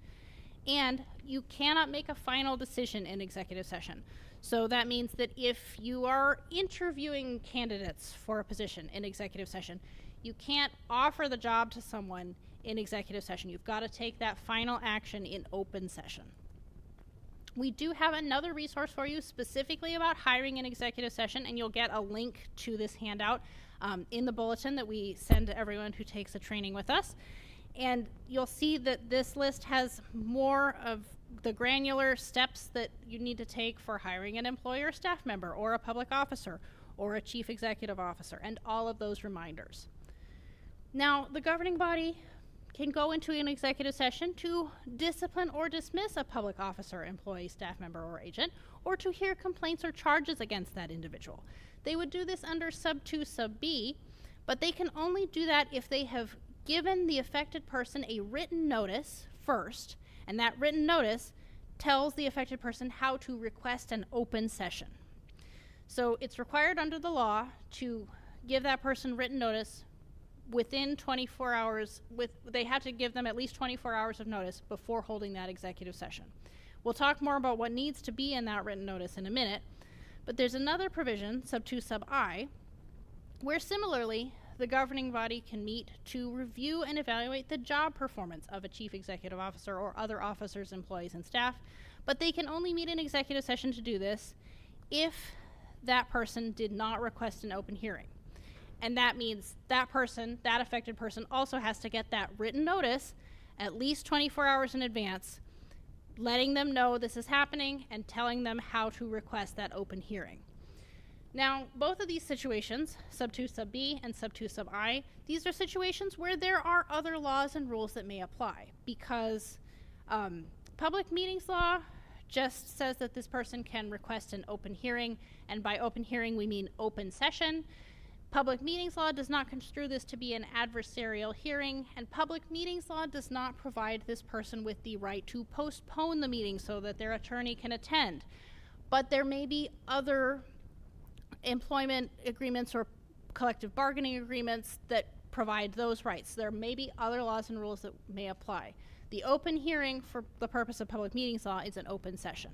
And you cannot make a final decision in executive session. So that means that if you are interviewing candidates for a position in executive session, you can't offer the job to someone in executive session. You've got to take that final action in open session. We do have another resource for you specifically about hiring in executive session, and you'll get a link to this handout in the bulletin that we send to everyone who takes a training with us. And you'll see that this list has more of the granular steps that you need to take for hiring an employee or staff member, or a public officer, or a chief executive officer, and all of those reminders. Now, the governing body can go into an executive session to discipline or dismiss a public officer, employee, staff member, or agent, or to hear complaints or charges against that individual. They would do this under sub 2 sub B, but they can only do that if they have given the affected person a written notice first, and that written notice tells the affected person how to request an open session. So it's required under the law to give that person written notice within 24 hours. They have to give them at least 24 hours of notice before holding that executive session. We'll talk more about what needs to be in that written notice in a minute, but there's another provision, sub 2 sub I, where similarly the governing body can meet to review and evaluate the job performance of a chief executive officer or other officers, employees, and staff, but they can only meet in executive session to do this if that person did not request an open hearing. And that means that person, that affected person, also has to get that written notice at least 24 hours in advance, letting them know this is happening and telling them how to request that open hearing. Now, both of these situations, sub 2 sub B and sub 2 sub I, these are situations where there are other laws and rules that may apply, because public meetings law just says that this person can request an open hearing, and by open hearing we mean open session. Public meetings law does not construe this to be an adversarial hearing, and public meetings law does not provide this person with the right to postpone the meeting so that their attorney can attend. But there may be other employment agreements or collective bargaining agreements that provide those rights. There may be other laws and rules that may apply. The open hearing for the purpose of public meetings law is an open session.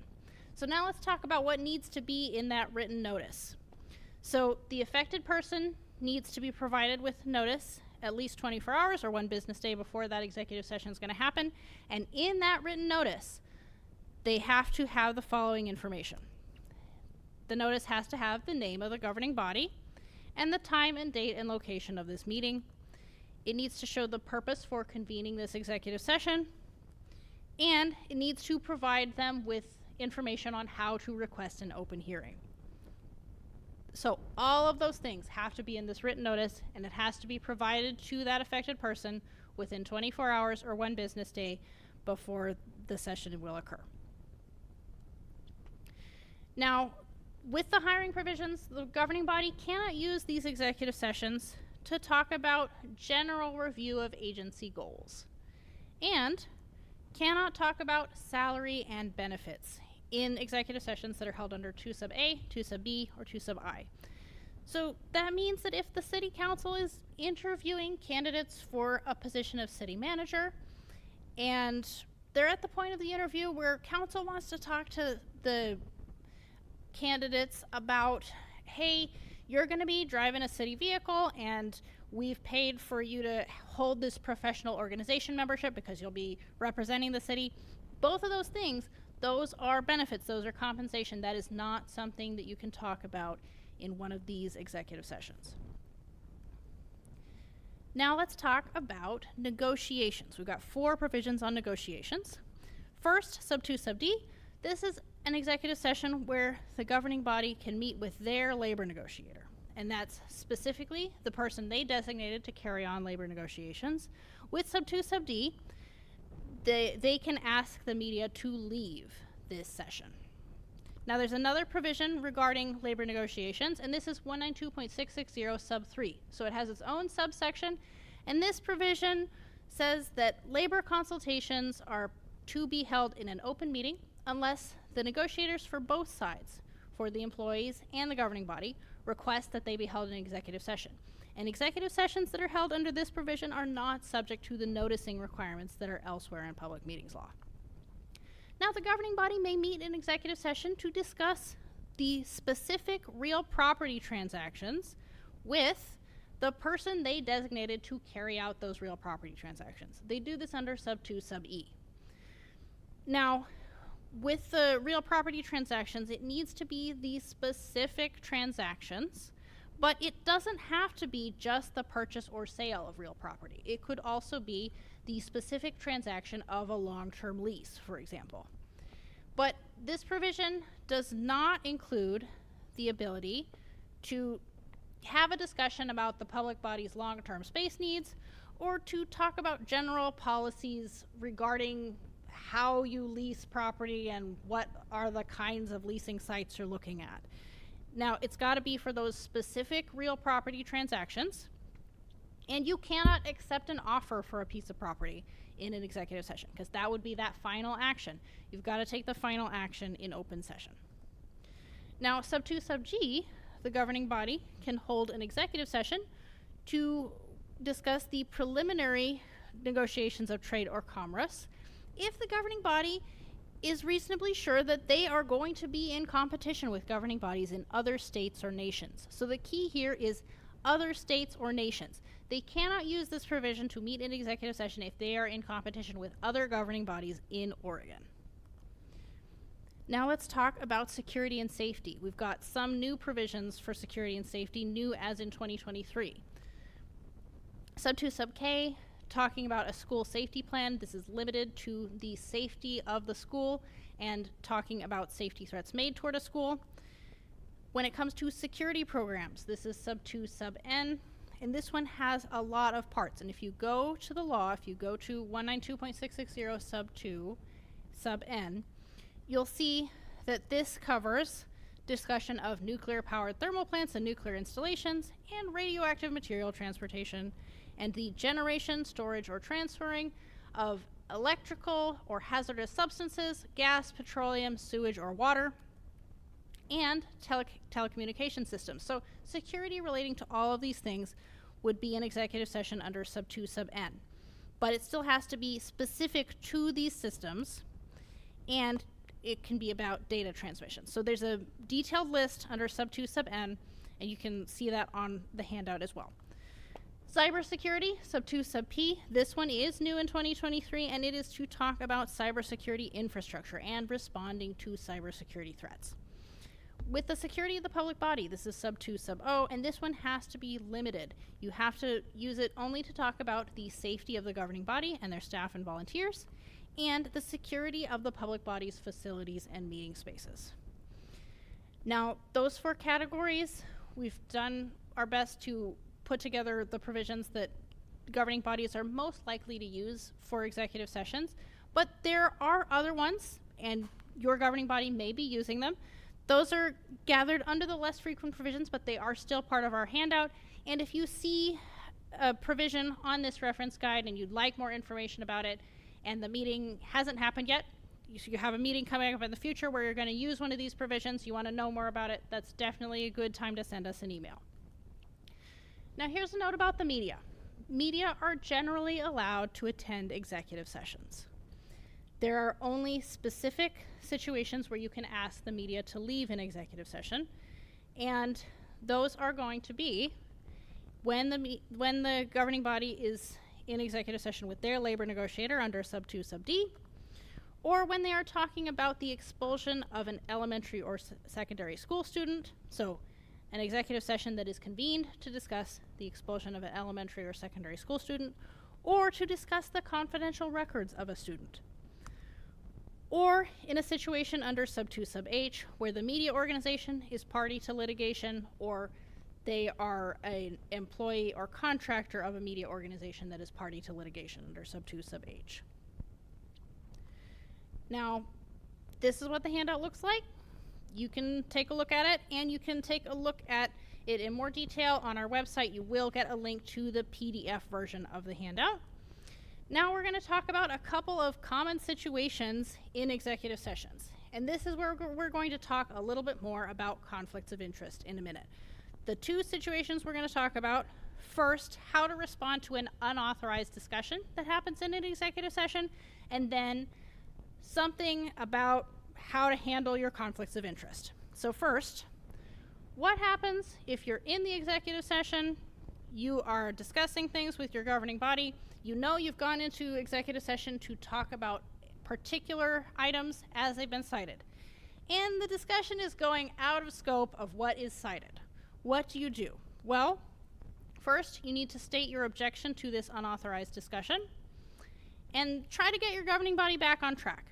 So now let's talk about what needs to be in that written notice. So the affected person needs to be provided with notice at least 24 hours or 1 business day before that executive session is going to happen. And in that written notice, they have to have the following information. The notice has to have the name of the governing body and the time and date and location of this meeting. It needs to show the purpose for convening this executive session, and it needs to provide them with information on how to request an open hearing. So all of those things have to be in this written notice, and it has to be provided to that affected person within 24 hours or 1 business day before the session will occur. Now, with the hiring provisions, the governing body cannot use these executive sessions to talk about general review of agency goals, and cannot talk about salary and benefits in executive sessions that are held under 2 sub A, 2 sub B, or 2 sub I. So that means that if the city council is interviewing candidates for a position of city manager, and they're at the point of the interview where council wants to talk to the candidates about, hey, you're going to be driving a city vehicle and we've paid for you to hold this professional organization membership because you'll be representing the city. Both of those things, those are benefits, those are compensation. That is not something that you can talk about in one of these executive sessions. Now let's talk about negotiations. We've got 4 provisions on negotiations. First, sub 2 sub D, this is an executive session where the governing body can meet with their labor negotiator. And that's specifically the person they designated to carry on labor negotiations. With sub 2 sub D, they can ask the media to leave this session. Now there's another provision regarding labor negotiations, and this is 192.660 sub 3. So it has its own subsection, and this provision says that labor consultations are to be held in an open meeting unless the negotiators for both sides, for the employees and the governing body, request that they be held in executive session. And executive sessions that are held under this provision are not subject to the noticing requirements that are elsewhere in public meetings law. Now, the governing body may meet in executive session to discuss the specific real property transactions with the person they designated to carry out those real property transactions. They do this under sub 2 sub E. Now, with the real property transactions, it needs to be the specific transactions, but it doesn't have to be just the purchase or sale of real property. It could also be the specific transaction of a long-term lease, for example. But this provision does not include the ability to have a discussion about the public body's long-term space needs or to talk about general policies regarding how you lease property and what are the kinds of leasing sites you're looking at. Now, it's got to be for those specific real property transactions, and you cannot accept an offer for a piece of property in an executive session because that would be that final action. You've got to take the final action in open session. Now, sub 2 sub G, the governing body can hold an executive session to discuss the preliminary negotiations of trade or commerce if the governing body is reasonably sure that they are going to be in competition with governing bodies in other states or nations. So the key here is other states or nations. They cannot use this provision to meet in executive session if they are in competition with other governing bodies in Oregon. Now let's talk about security and safety. We've got some new provisions for security and safety, new as in 2023. Sub 2 sub K, talking about a school safety plan. This is limited to the safety of the school and talking about safety threats made toward a school. When it comes to security programs, this is sub 2 sub N, and this one has a lot of parts. And if you go to the law, if you go to 192.660 sub 2 sub N, you'll see that this covers discussion of nuclear powered thermal plants and nuclear installations and radioactive material transportation and the generation, storage, or transferring of electrical or hazardous substances, gas, petroleum, sewage, or water, and telecommunication systems. So security relating to all of these things would be an executive session under sub 2 sub N. But it still has to be specific to these systems, and it can be about data transmission. So there's a detailed list under sub 2 sub N, and you can see that on the handout as well. Cybersecurity, sub 2 sub P. This one is new in 2023, and it is to talk about cybersecurity infrastructure and responding to cybersecurity threats. with the security of the public body, this is sub 2, sub O, and this one has to be limited. You have to use it only to talk about the safety of the governing body and their staff and volunteers, and the security of the public body's facilities and meeting spaces. Now, those 4 categories, we've done our best to put together the provisions that governing bodies are most likely to use for executive sessions, but there are other ones, and your governing body may be using them. Those are gathered under the less frequent provisions, but they are still part of our handout. And if you see a provision on this reference guide and you'd like more information about it, and the meeting hasn't happened yet, you have a meeting coming up in the future where you're going to use one of these provisions, you want to know more about it, that's definitely a good time to send us an email. Now here's a note about the media. Media are generally allowed to attend executive sessions. There are only specific situations where you can ask the media to leave an executive session, and those are going to be when the governing body is in executive session with their labor negotiator under sub 2, sub D, or when they are talking about the expulsion of an elementary or secondary school student, so an executive session that is convened to discuss the expulsion of an elementary or secondary school student, or to discuss the confidential records of a student. Or in a situation under sub 2, sub H, where the media organization is party to litigation, or they are an employee or contractor of a media organization that is party to litigation under sub 2, sub H. Now, this is what the handout looks like. You can take a look at it, and you can take a look at it in more detail on our website. You will get a link to the PDF version of the handout. Now we're going to talk about a couple of common situations in executive sessions. And this is where we're going to talk a little bit more about conflicts of interest in a minute. The 2 situations we're going to talk about, first, how to respond to an unauthorized discussion that happens in an executive session, and then something about how to handle your conflicts of interest. So first, what happens if you're in the executive session, you are discussing things with your governing body, you know you've gone into executive session to talk about particular items as they've been cited, and the discussion is going out of scope of what is cited. What do you do? Well, first, you need to state your objection to this unauthorized discussion and try to get your governing body back on track.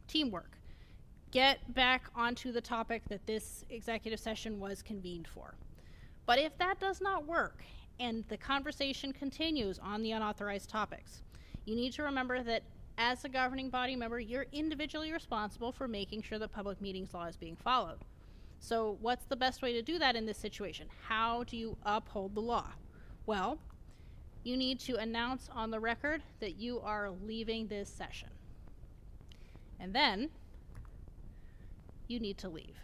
Teamwork. Get back onto the topic that this executive session was convened for. But if that does not work and the conversation continues on the unauthorized topics, you need to remember that as a governing body member, you're individually responsible for making sure the public meetings law is being followed. So what's the best way to do that in this situation? How do you uphold the law? Well, you need to announce on the record that you are leaving this session. And then you need to leave.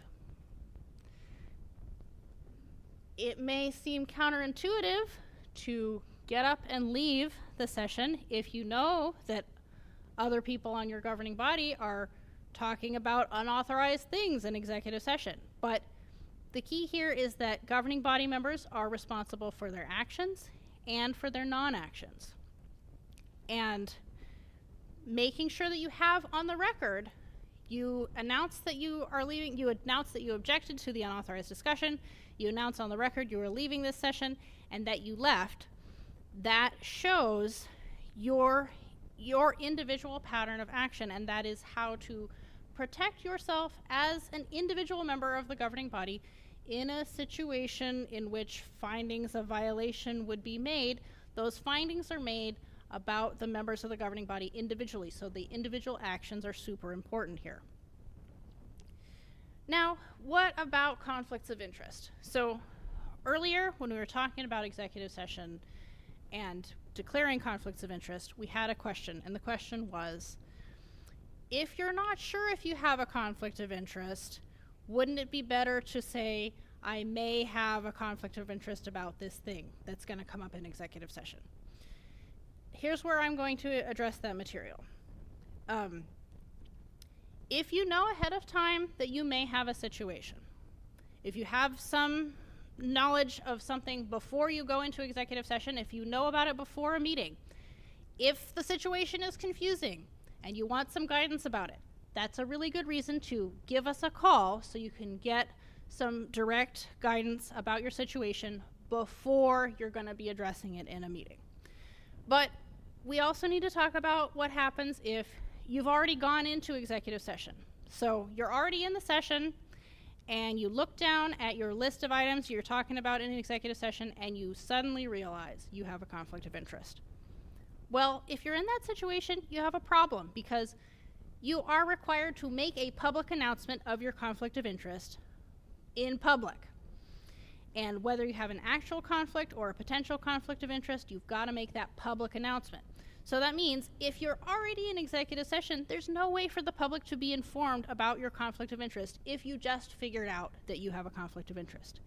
It may seem counterintuitive to get up and leave the session if you know that other people on your governing body are talking about unauthorized things in executive session. But the key here is that governing body members are responsible for their actions and for their non-actions. And making sure that you have on the record, you announce that you are leaving, you announce that you objected to the unauthorized discussion, you announce on the record you are leaving this session, and that you left. That shows your individual pattern of action, and that is how to protect yourself as an individual member of the governing body in a situation in which findings of violation would be made. Those findings are made about the members of the governing body individually, so the individual actions are super important here. Now, what about conflicts of interest? So earlier, when we were talking about executive session and declaring conflicts of interest, we had a question, and the question was, if you're not sure if you have a conflict of interest, wouldn't it be better to say, I may have a conflict of interest about this thing that's going to come up in executive session? Here's where I'm going to address that material. If you know ahead of time that you may have a situation, if you have some knowledge of something before you go into executive session, if you know about it before a meeting, if the situation is confusing and you want some guidance about it, that's a really good reason to give us a call so you can get some direct guidance about your situation before you're going to be addressing it in a meeting. But we also need to talk about what happens if you've already gone into executive session. So you're already in the session and you look down at your list of items you're talking about in an executive session and you suddenly realize you have a conflict of interest. Well, if you're in that situation, you have a problem because you are required to make a public announcement of your conflict of interest in public. And whether you have an actual conflict or a potential conflict of interest, you've got to make that public announcement. So that means if you're already in executive session, there's no way for the public to be informed about your conflict of interest if you just figured out that you have a conflict of interest.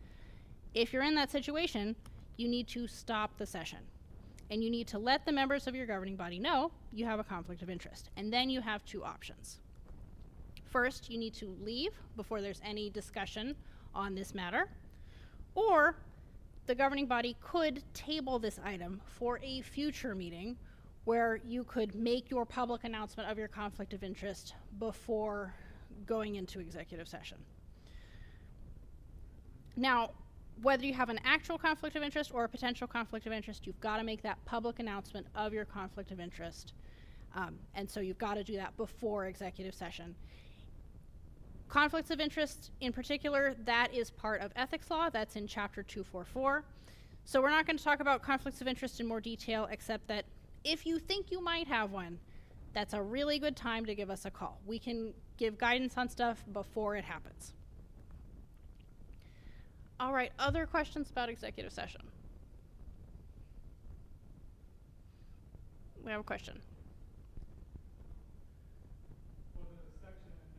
If you're in that situation, you need to stop the session. And you need to let the members of your governing body know you have a conflict of interest. And then you have two options. First, you need to leave before there's any discussion on this matter. Or the governing body could table this item for a future meeting where you could make your public announcement of your conflict of interest before going into executive session. Now, whether you have an actual conflict of interest or a potential conflict of interest, you've got to make that public announcement of your conflict of interest. And so you've got to do that before executive session. Conflicts of interest in particular, that is part of ethics law. That's in chapter 244. So we're not going to talk about conflicts of interest in more detail, except that if you think you might have one, that's a really good time to give us a call. We can give guidance on stuff before it happens. All right, other questions about executive session? We have a question. For the section for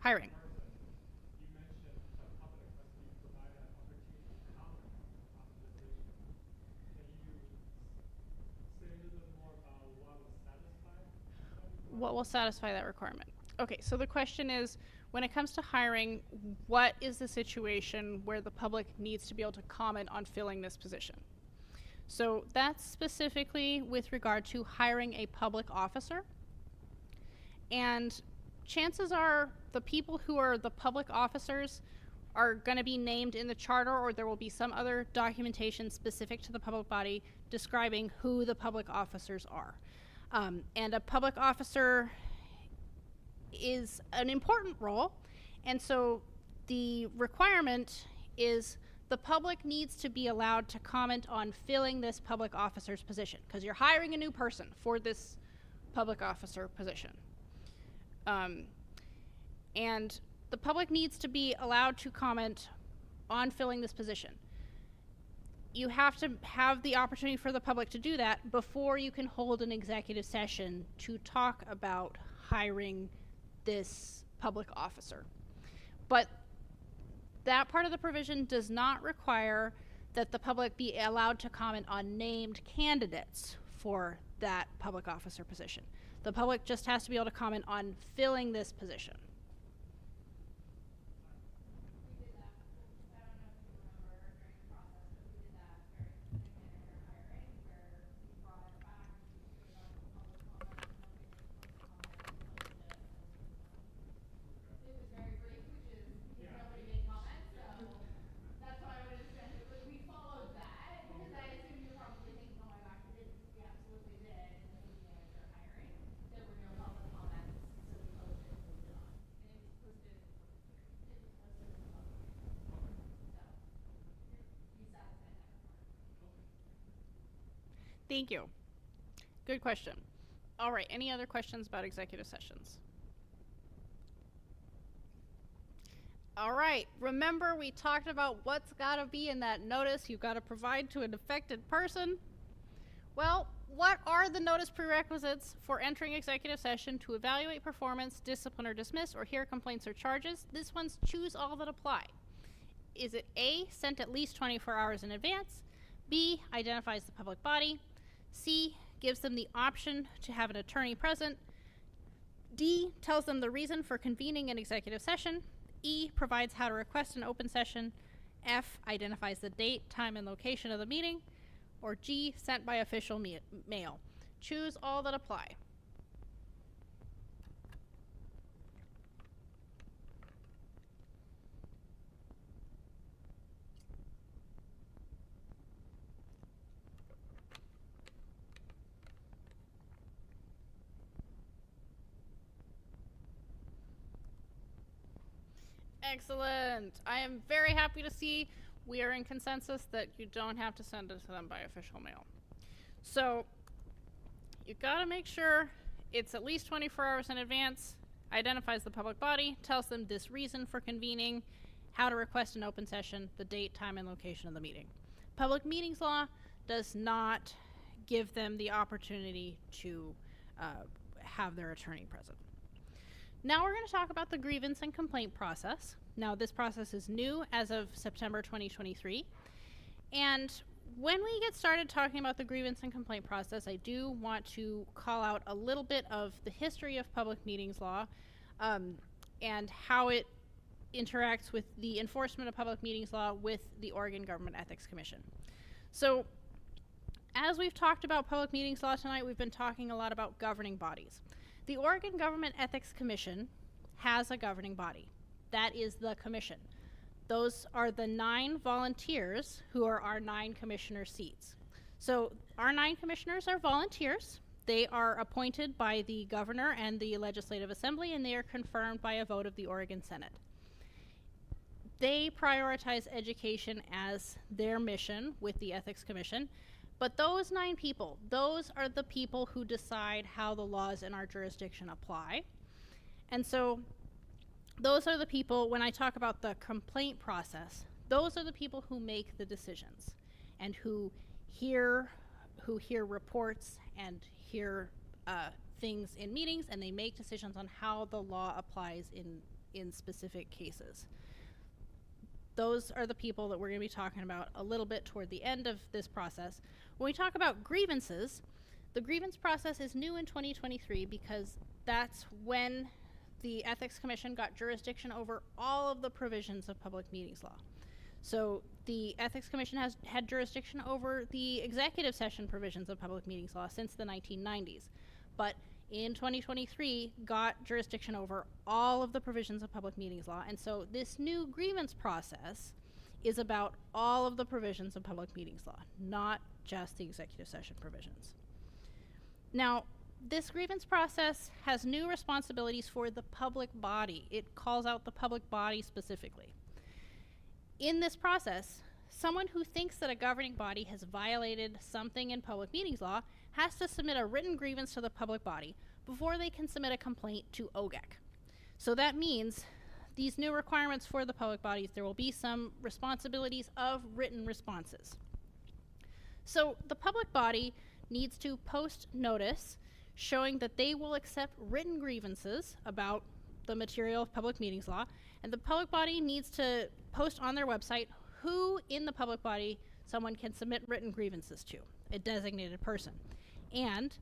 Hiring. person, you mentioned the public must be provided an opportunity to comment on the decision. Can you say a little bit more about what will satisfy that requirement? What will satisfy that requirement? Okay, so the question is, when it comes to hiring, what is the situation where the public needs to be able to comment on filling this position? So that's specifically with regard to hiring a public officer. And chances are the people who are the public officers are going to be named in the charter, or there will be some other documentation specific to the public body describing who the public officers are. And a public officer is an important role, and so the requirement is the public needs to be allowed to comment on filling this public officer's position, because you're hiring a new person for this public officer position. And the public needs to be allowed to comment on filling this position. You have to have the opportunity for the public to do that before you can hold an executive session to talk about hiring this public officer. But that part of the provision does not require that the public be allowed to comment on named candidates for that public officer position. The public just has to be able to comment on filling this position. We did that, I don't know if you remember during the process, but we did that very specific manager hiring where we brought it back, we put it up for public comment, nobody made public comment. It was very brief, which is because nobody made comments, so that's why I would have said it was, we followed that, because I assume you're probably thinking, oh my gosh, we absolutely did in the city manager hiring. There were no public comments, so we posted and moved it on. And it was posted in the public. So, you satisfied that requirement. Thank you. Good question. All right, any other questions about executive sessions? All right, remember we talked about what's gotta be in that notice you've gotta provide to an affected person? Well, what are the notice prerequisites for entering executive session to evaluate performance, discipline or dismiss, or hear complaints or charges? This one's choose all that apply. Is it A, sent at least 24 hours in advance? B, identifies the public body? C, gives them the option to have an attorney present? D, tells them the reason for convening an executive session? E, provides how to request an open session? F, identifies the date, time, and location of the meeting? Or G, sent by official mail? Choose all that apply. Excellent. I am very happy to see we are in consensus that you don't have to send it to them by official mail. So you gotta make sure it's at least 24 hours in advance, identifies the public body, tells them this reason for convening, how to request an open session, the date, time, and location of the meeting. Public meetings law does not give them the opportunity to have their attorney present. Now we're going to talk about the grievance and complaint process. Now this process is new as of September 2023. And when we get started talking about the grievance and complaint process, I do want to call out a little bit of the history of public meetings law and how it interacts with the enforcement of public meetings law with the Oregon Government Ethics Commission. So as we've talked about public meetings law tonight, we've been talking a lot about governing bodies. The Oregon Government Ethics Commission has a governing body. That is the commission. Those are the 9 volunteers who are our 9 commissioner seats. So our 9 commissioners are volunteers. They are appointed by the governor and the Legislative Assembly, and they are confirmed by a vote of the Oregon Senate. They prioritize education as their mission with the Ethics Commission. But those 9 people, those are the people who decide how the laws in our jurisdiction apply. And so those are the people, when I talk about the complaint process, those are the people who make the decisions and who hear reports and hear things in meetings, and they make decisions on how the law applies in specific cases. Those are the people that we're going to be talking about a little bit toward the end of this process. When we talk about grievances, the grievance process is new in 2023 because that's when the Ethics Commission got jurisdiction over all of the provisions of public meetings law. So the Ethics Commission has had jurisdiction over the executive session provisions of public meetings law since the 1990s. But in 2023 got jurisdiction over all of the provisions of public meetings law. And so this new grievance process is about all of the provisions of public meetings law, not just the executive session provisions. Now, this grievance process has new responsibilities for the public body. It calls out the public body specifically. In this process, someone who thinks that a governing body has violated something in public meetings law has to submit a written grievance to the public body before they can submit a complaint to OGEC. So that means these new requirements for the public bodies, there will be some responsibilities of written responses. So the public body needs to post notice showing that they will accept written grievances about the material of public meetings law, and the public body needs to post on their website who in the public body someone can submit written grievances to, a designated person. And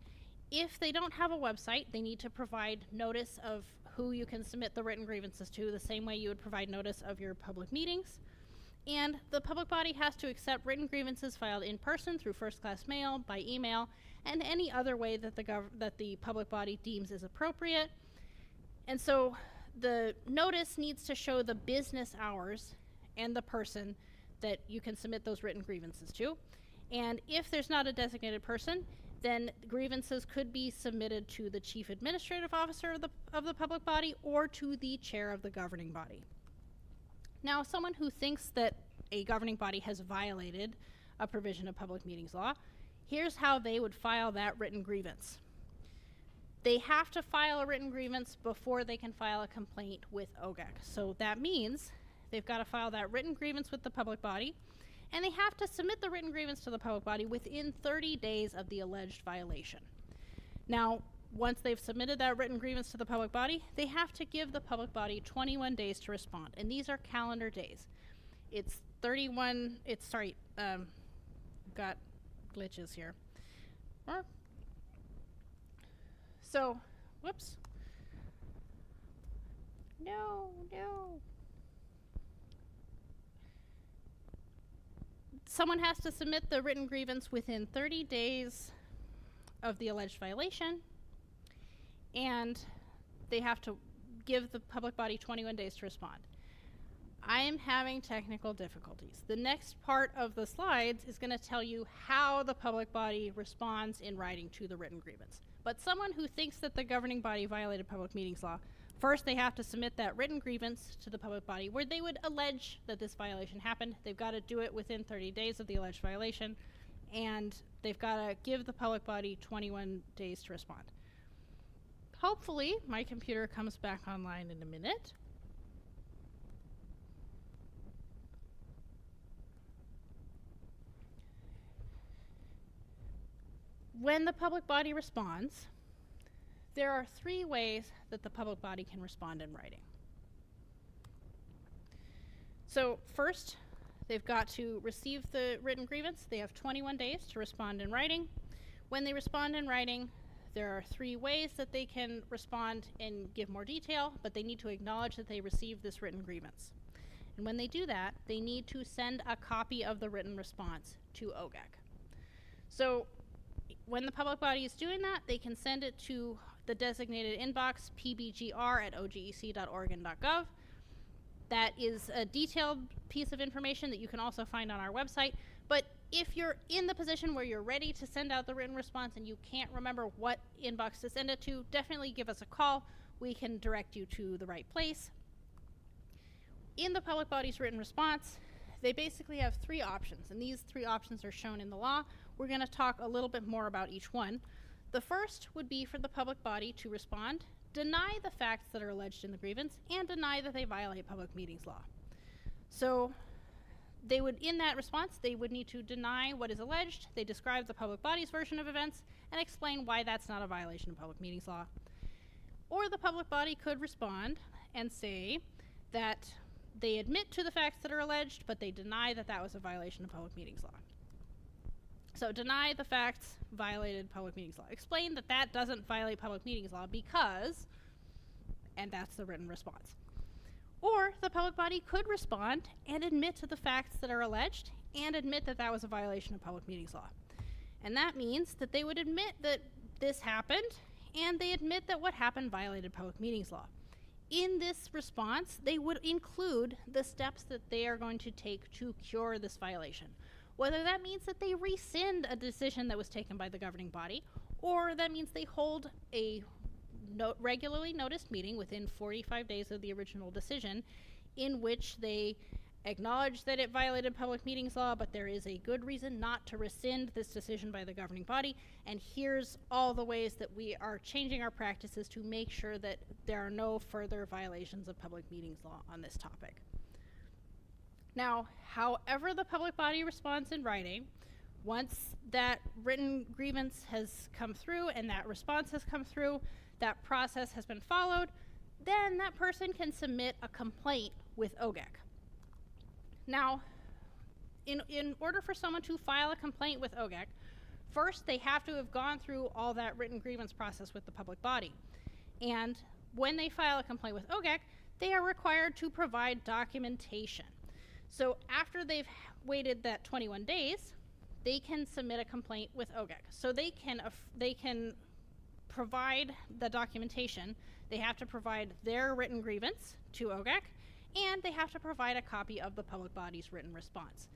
if they don't have a website, they need to provide notice of who you can submit the written grievances to, the same way you would provide notice of your public meetings. And the public body has to accept written grievances filed in person, through first-class mail, by email, and any other way that the public body deems is appropriate. And so the notice needs to show the business hours and the person that you can submit those written grievances to. And if there's not a designated person, then grievances could be submitted to the chief administrative officer of the public body or to the chair of the governing body. Now, someone who thinks that a governing body has violated a provision of public meetings law, here's how they would file that written grievance. They have to file a written grievance before they can file a complaint with OGEC. So that means they've got to file that written grievance with the public body, and they have to submit the written grievance to the public body within 30 days of the alleged violation. Now, once they've submitted that written grievance to the public body, they have to give the public body 21 days to respond, and these are calendar days. Got glitches here. So, whoops. No. Someone has to submit the written grievance within 30 days of the alleged violation, and they have to give the public body 21 days to respond. I am having technical difficulties. The next part of the slides is going to tell you how the public body responds in writing to the written grievance. But someone who thinks that the governing body violated public meetings law First, they have to submit that written grievance to the public body where they would allege that this violation happened. They've got to do it within 30 days of the alleged violation, and they've got to give the public body 21 days to respond. Hopefully, my computer comes back online in a minute. When the public body responds, there are 3 ways that the public body can respond in writing. So first, they've got to receive the written grievance. They have 21 days to respond in writing. When they respond in writing, there are 3 ways that they can respond and give more detail, but they need to acknowledge that they received this written grievance. And when they do that, they need to send a copy of the written response to OGEC. So when the public body is doing that, they can send it to the designated inbox, pbgr@ogec.oregon.gov. That is a detailed piece of information that you can also find on our website. But if you're in the position where you're ready to send out the written response and you can't remember what inbox to send it to, definitely give us a call. We can direct you to the right place. In the public body's written response, they basically have 3 options, and these 3 options are shown in the law. We're going to talk a little bit more about each one. The first would be for the public body to respond, deny the facts that are alleged in the grievance, and deny that they violate public meetings law. So they would, in that response, they would need to deny what is alleged. They describe the public body's version of events and explain why that's not a violation of public meetings law. Or the public body could respond and say that they admit to the facts that are alleged, but they deny that that was a violation of public meetings law. So deny the facts violated public meetings law. Explain that that doesn't violate public meetings law because, and that's the written response. Or the public body could respond and admit to the facts that are alleged and admit that that was a violation of public meetings law. And that means that they would admit that this happened and they admit that what happened violated public meetings law. In this response, they would include the steps that they are going to take to cure this violation. Whether that means that they rescind a decision that was taken by the governing body, or that means they hold a regularly noticed meeting within 45 days of the original decision in which they acknowledge that it violated public meetings law, but there is a good reason not to rescind this decision by the governing body, and here's all the ways that we are changing our practices to make sure that there are no further violations of public meetings law on this topic. Now, however the public body responds in writing, once that written grievance has come through and that response has come through, that process has been followed, then that person can submit a complaint with OGEC. Now, in order for someone to file a complaint with OGEC, first they have to have gone through all that written grievance process with the public body. And when they file a complaint with OGEC, they are required to provide documentation. So after they've waited that 21 days, they can submit a complaint with OGEC. So they can provide the documentation. They have to provide their written grievance to OGEC, and they have to provide a copy of the public body's written response.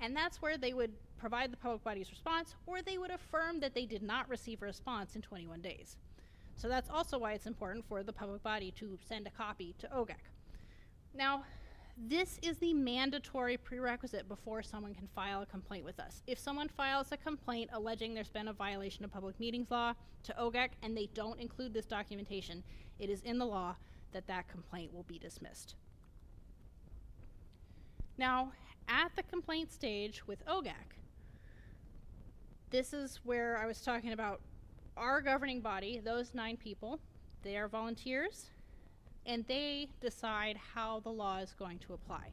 And that's where they would provide the public body's response, or they would affirm that they did not receive a response in 21 days. So that's also why it's important for the public body to send a copy to OGEC. Now, this is the mandatory prerequisite before someone can file a complaint with us. If someone files a complaint alleging there's been a violation of public meetings law to OGEC and they don't include this documentation, it is in the law that that complaint will be dismissed. Now, at the complaint stage with OGEC, this is where I was talking about our governing body, those 9 people. They are volunteers, and they decide how the law is going to apply.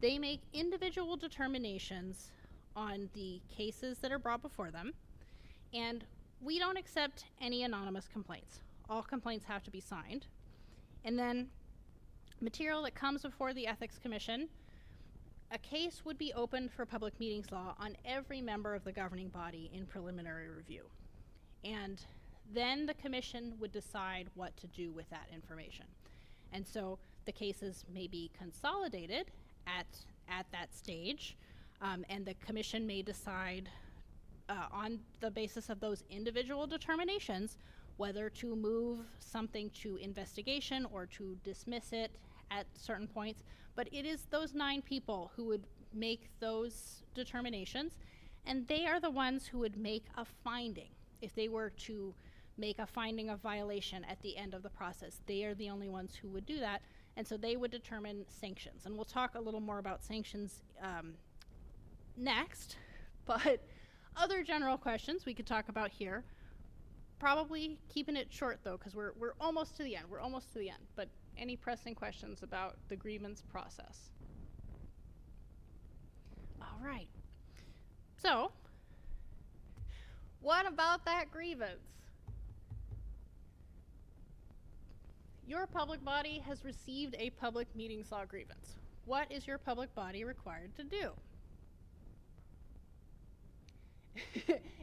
They make individual determinations on the cases that are brought before them, and we don't accept any anonymous complaints. All complaints have to be signed. And then material that comes before the Ethics Commission, a case would be opened for public meetings law on every member of the governing body in preliminary review. And then the commission would decide what to do with that information. And so the cases may be consolidated at that stage, and the commission may decide on the basis of those individual determinations whether to move something to investigation or to dismiss it at certain points. But it is those 9 people who would make those determinations, and they are the ones who would make a finding. If they were to make a finding of violation at the end of the process, they are the only ones who would do that, and so they would determine sanctions. And we'll talk a little more about sanctions next, but other general questions we could talk about here. Probably keeping it short though, because we're almost to the end. We're almost to the end. But any pressing questions about the grievance process? All right. So, what about that grievance? Your public body has received a public meetings law grievance. What is your public body required to do?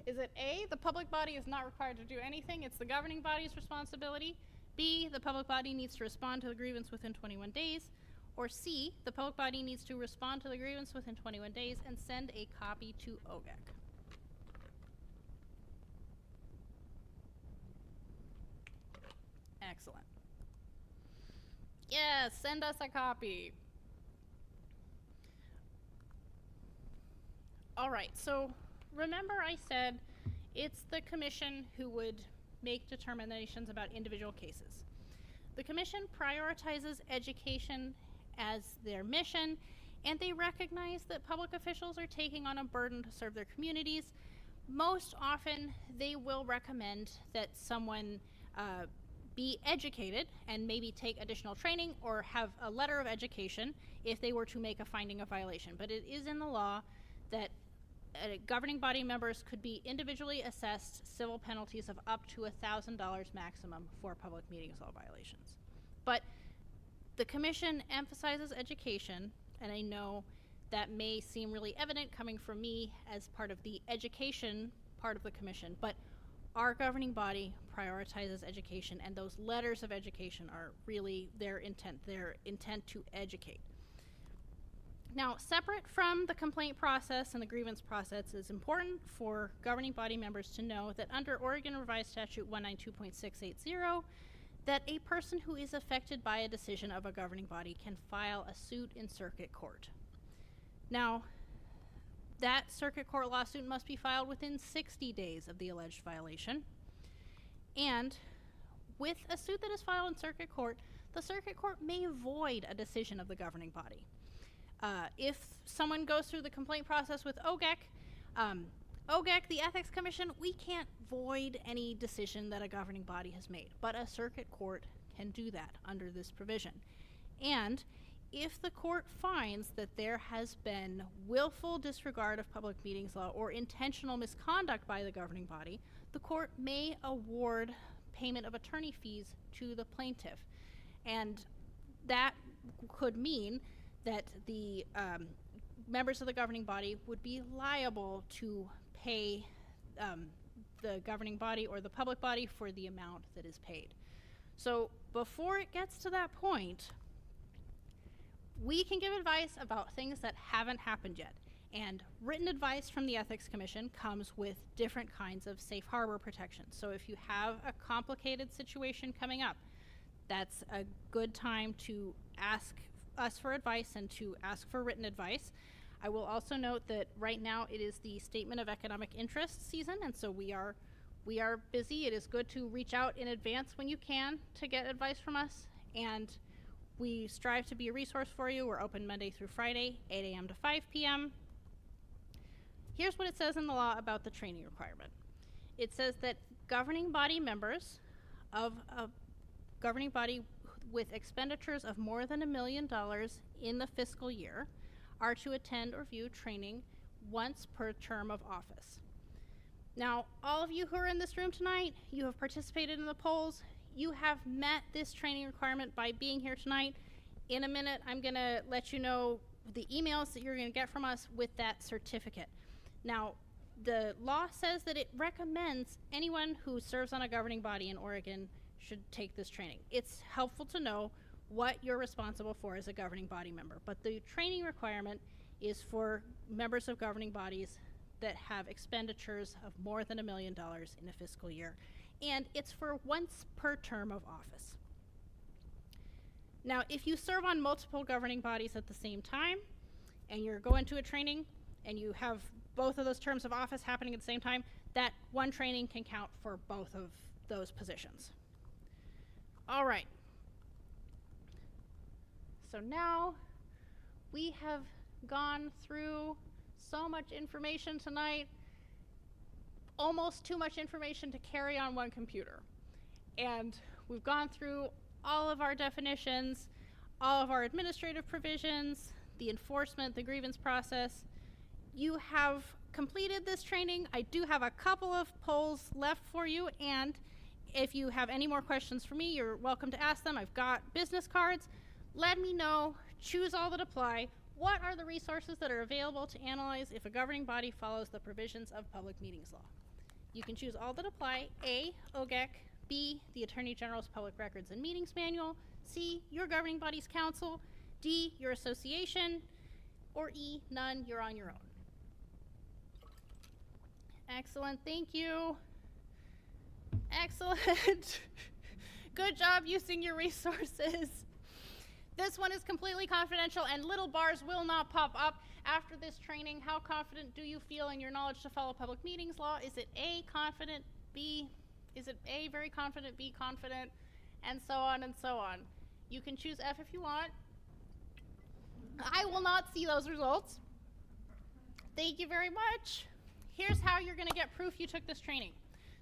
Is it A, the public body is not required to do anything, it's the governing body's responsibility? B, the public body needs to respond to the grievance within 21 days? Or C, the public body needs to respond to the grievance within 21 days and send a copy to OGEC? Excellent. Yes, send us a copy. All right, so remember I said it's the commission who would make determinations about individual cases. The commission prioritizes education as their mission, and they recognize that public officials are taking on a burden to serve their communities. Most often, they will recommend that someone be educated and maybe take additional training or have a letter of education if they were to make a finding of violation. But it is in the law that governing body members could be individually assessed civil penalties of up to $1,000 maximum for public meetings law violations. But the commission emphasizes education, and I know that may seem really evident coming from me as part of the education part of the commission, but our governing body prioritizes education, and those letters of education are really their intent to educate. Now, separate from the complaint process and the grievance process, it's important for governing body members to know that under Oregon Revised Statute 192.680, that a person who is affected by a decision of a governing body can file a suit in circuit court. Now, that circuit court lawsuit must be filed within 60 days of the alleged violation. And with a suit that is filed in circuit court, the circuit court may void a decision of the governing body. If someone goes through the complaint process with OGEC, OGEC, the Ethics Commission, we can't void any decision that a governing body has made, but a circuit court can do that under this provision. And if the court finds that there has been willful disregard of public meetings law or intentional misconduct by the governing body, the court may award payment of attorney fees to the plaintiff. And that could mean that the members of the governing body would be liable to pay the governing body or the public body for the amount that is paid. So before it gets to that point, we can give advice about things that haven't happened yet. And written advice from the Ethics Commission comes with different kinds of safe harbor protections. So if you have a complicated situation coming up, that's a good time to ask us for advice and to ask for written advice. I will also note that right now it is the Statement of Economic Interest season, and so we are busy. It is good to reach out in advance when you can to get advice from us, and we strive to be a resource for you. We're open Monday through Friday, 8 a.m. to 5 p.m. Here's what it says in the law about the training requirement. It says that governing body members of a governing body with expenditures of more than $1 million in the fiscal year are to attend or view training once per term of office. Now, all of you who are in this room tonight, you have participated in the polls. You have met this training requirement by being here tonight. In a minute, I'm going to let you know the emails that you're going to get from us with that certificate. Now, the law says that it recommends anyone who serves on a governing body in Oregon should take this training. It's helpful to know what you're responsible for as a governing body member, but the training requirement is for members of governing bodies that have expenditures of more than $1 million in a fiscal year. and it's for once per term of office. Now, if you serve on multiple governing bodies at the same time, and you're going to a training, and you have both of those terms of office happening at the same time, that one training can count for both of those positions. All right. So now we have gone through so much information tonight, almost too much information to carry on one computer. And we've gone through all of our definitions, all of our administrative provisions, the enforcement, the grievance process. You have completed this training. I do have a couple of polls left for you, and if you have any more questions for me, you're welcome to ask them. I've got business cards. Let me know, choose all that apply. What are the resources that are available to analyze if a governing body follows the provisions of public meetings law? You can choose all that apply. A, OGEC. B, the Attorney General's Public Records and Meetings Manual. C, your governing body's council. D, your association. Or E, none, you're on your own. Excellent, thank you. Excellent. Good job using your resources. This one is completely confidential, and little bars will not pop up after this training. How confident do you feel in your knowledge to follow public meetings law? Is it A, confident, B, is it A, very confident, B, confident, and so on and so on? You can choose F if you want. I will not see those results. Thank you very much. Here's how you're going to get proof you took this training.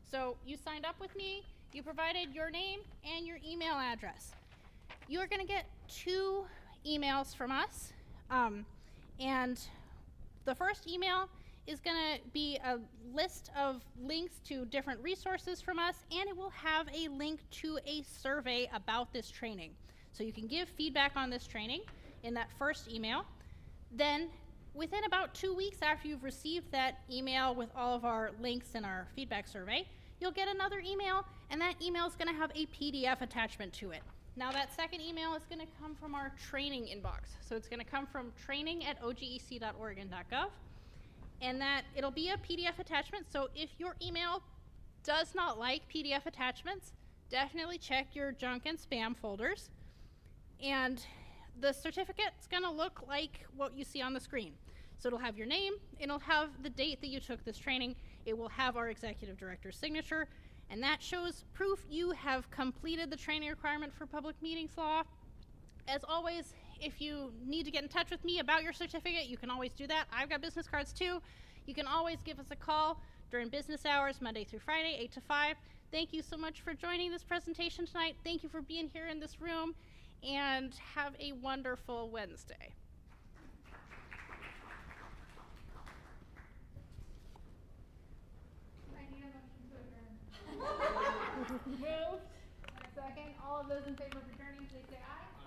So you signed up with me, you provided your name and your email address. You're going to get 2 emails from us, and the first email is going to be a list of links to different resources from us, and it will have a link to a survey about this training. So you can give feedback on this training in that first email. Then within about 2 weeks after you've received that email with all of our links and our feedback survey, you'll get another email, and that email is going to have a PDF attachment to it. Now that second email is going to come from our training inbox. So it's going to come from training@ogec.oregon.gov, and that it'll be a PDF attachment. So if your email does not like PDF attachments, definitely check your junk and spam folders. And the certificate's going to look like what you see on the screen. So it'll have your name, it'll have the date that you took this training, it will have our executive director's signature, and that shows proof you have completed the training requirement for public meetings law. As always, if you need to get in touch with me about your certificate, you can always do that. I've got business cards too. You can always give us a call during business hours, Monday through Friday, 8 to 5. Thank you so much for joining this presentation tonight. Thank you for being here in this room, and have a wonderful Wednesday. I need a motion to adjourn. Moved. Second. All of those in favor of adjourning, please say aye.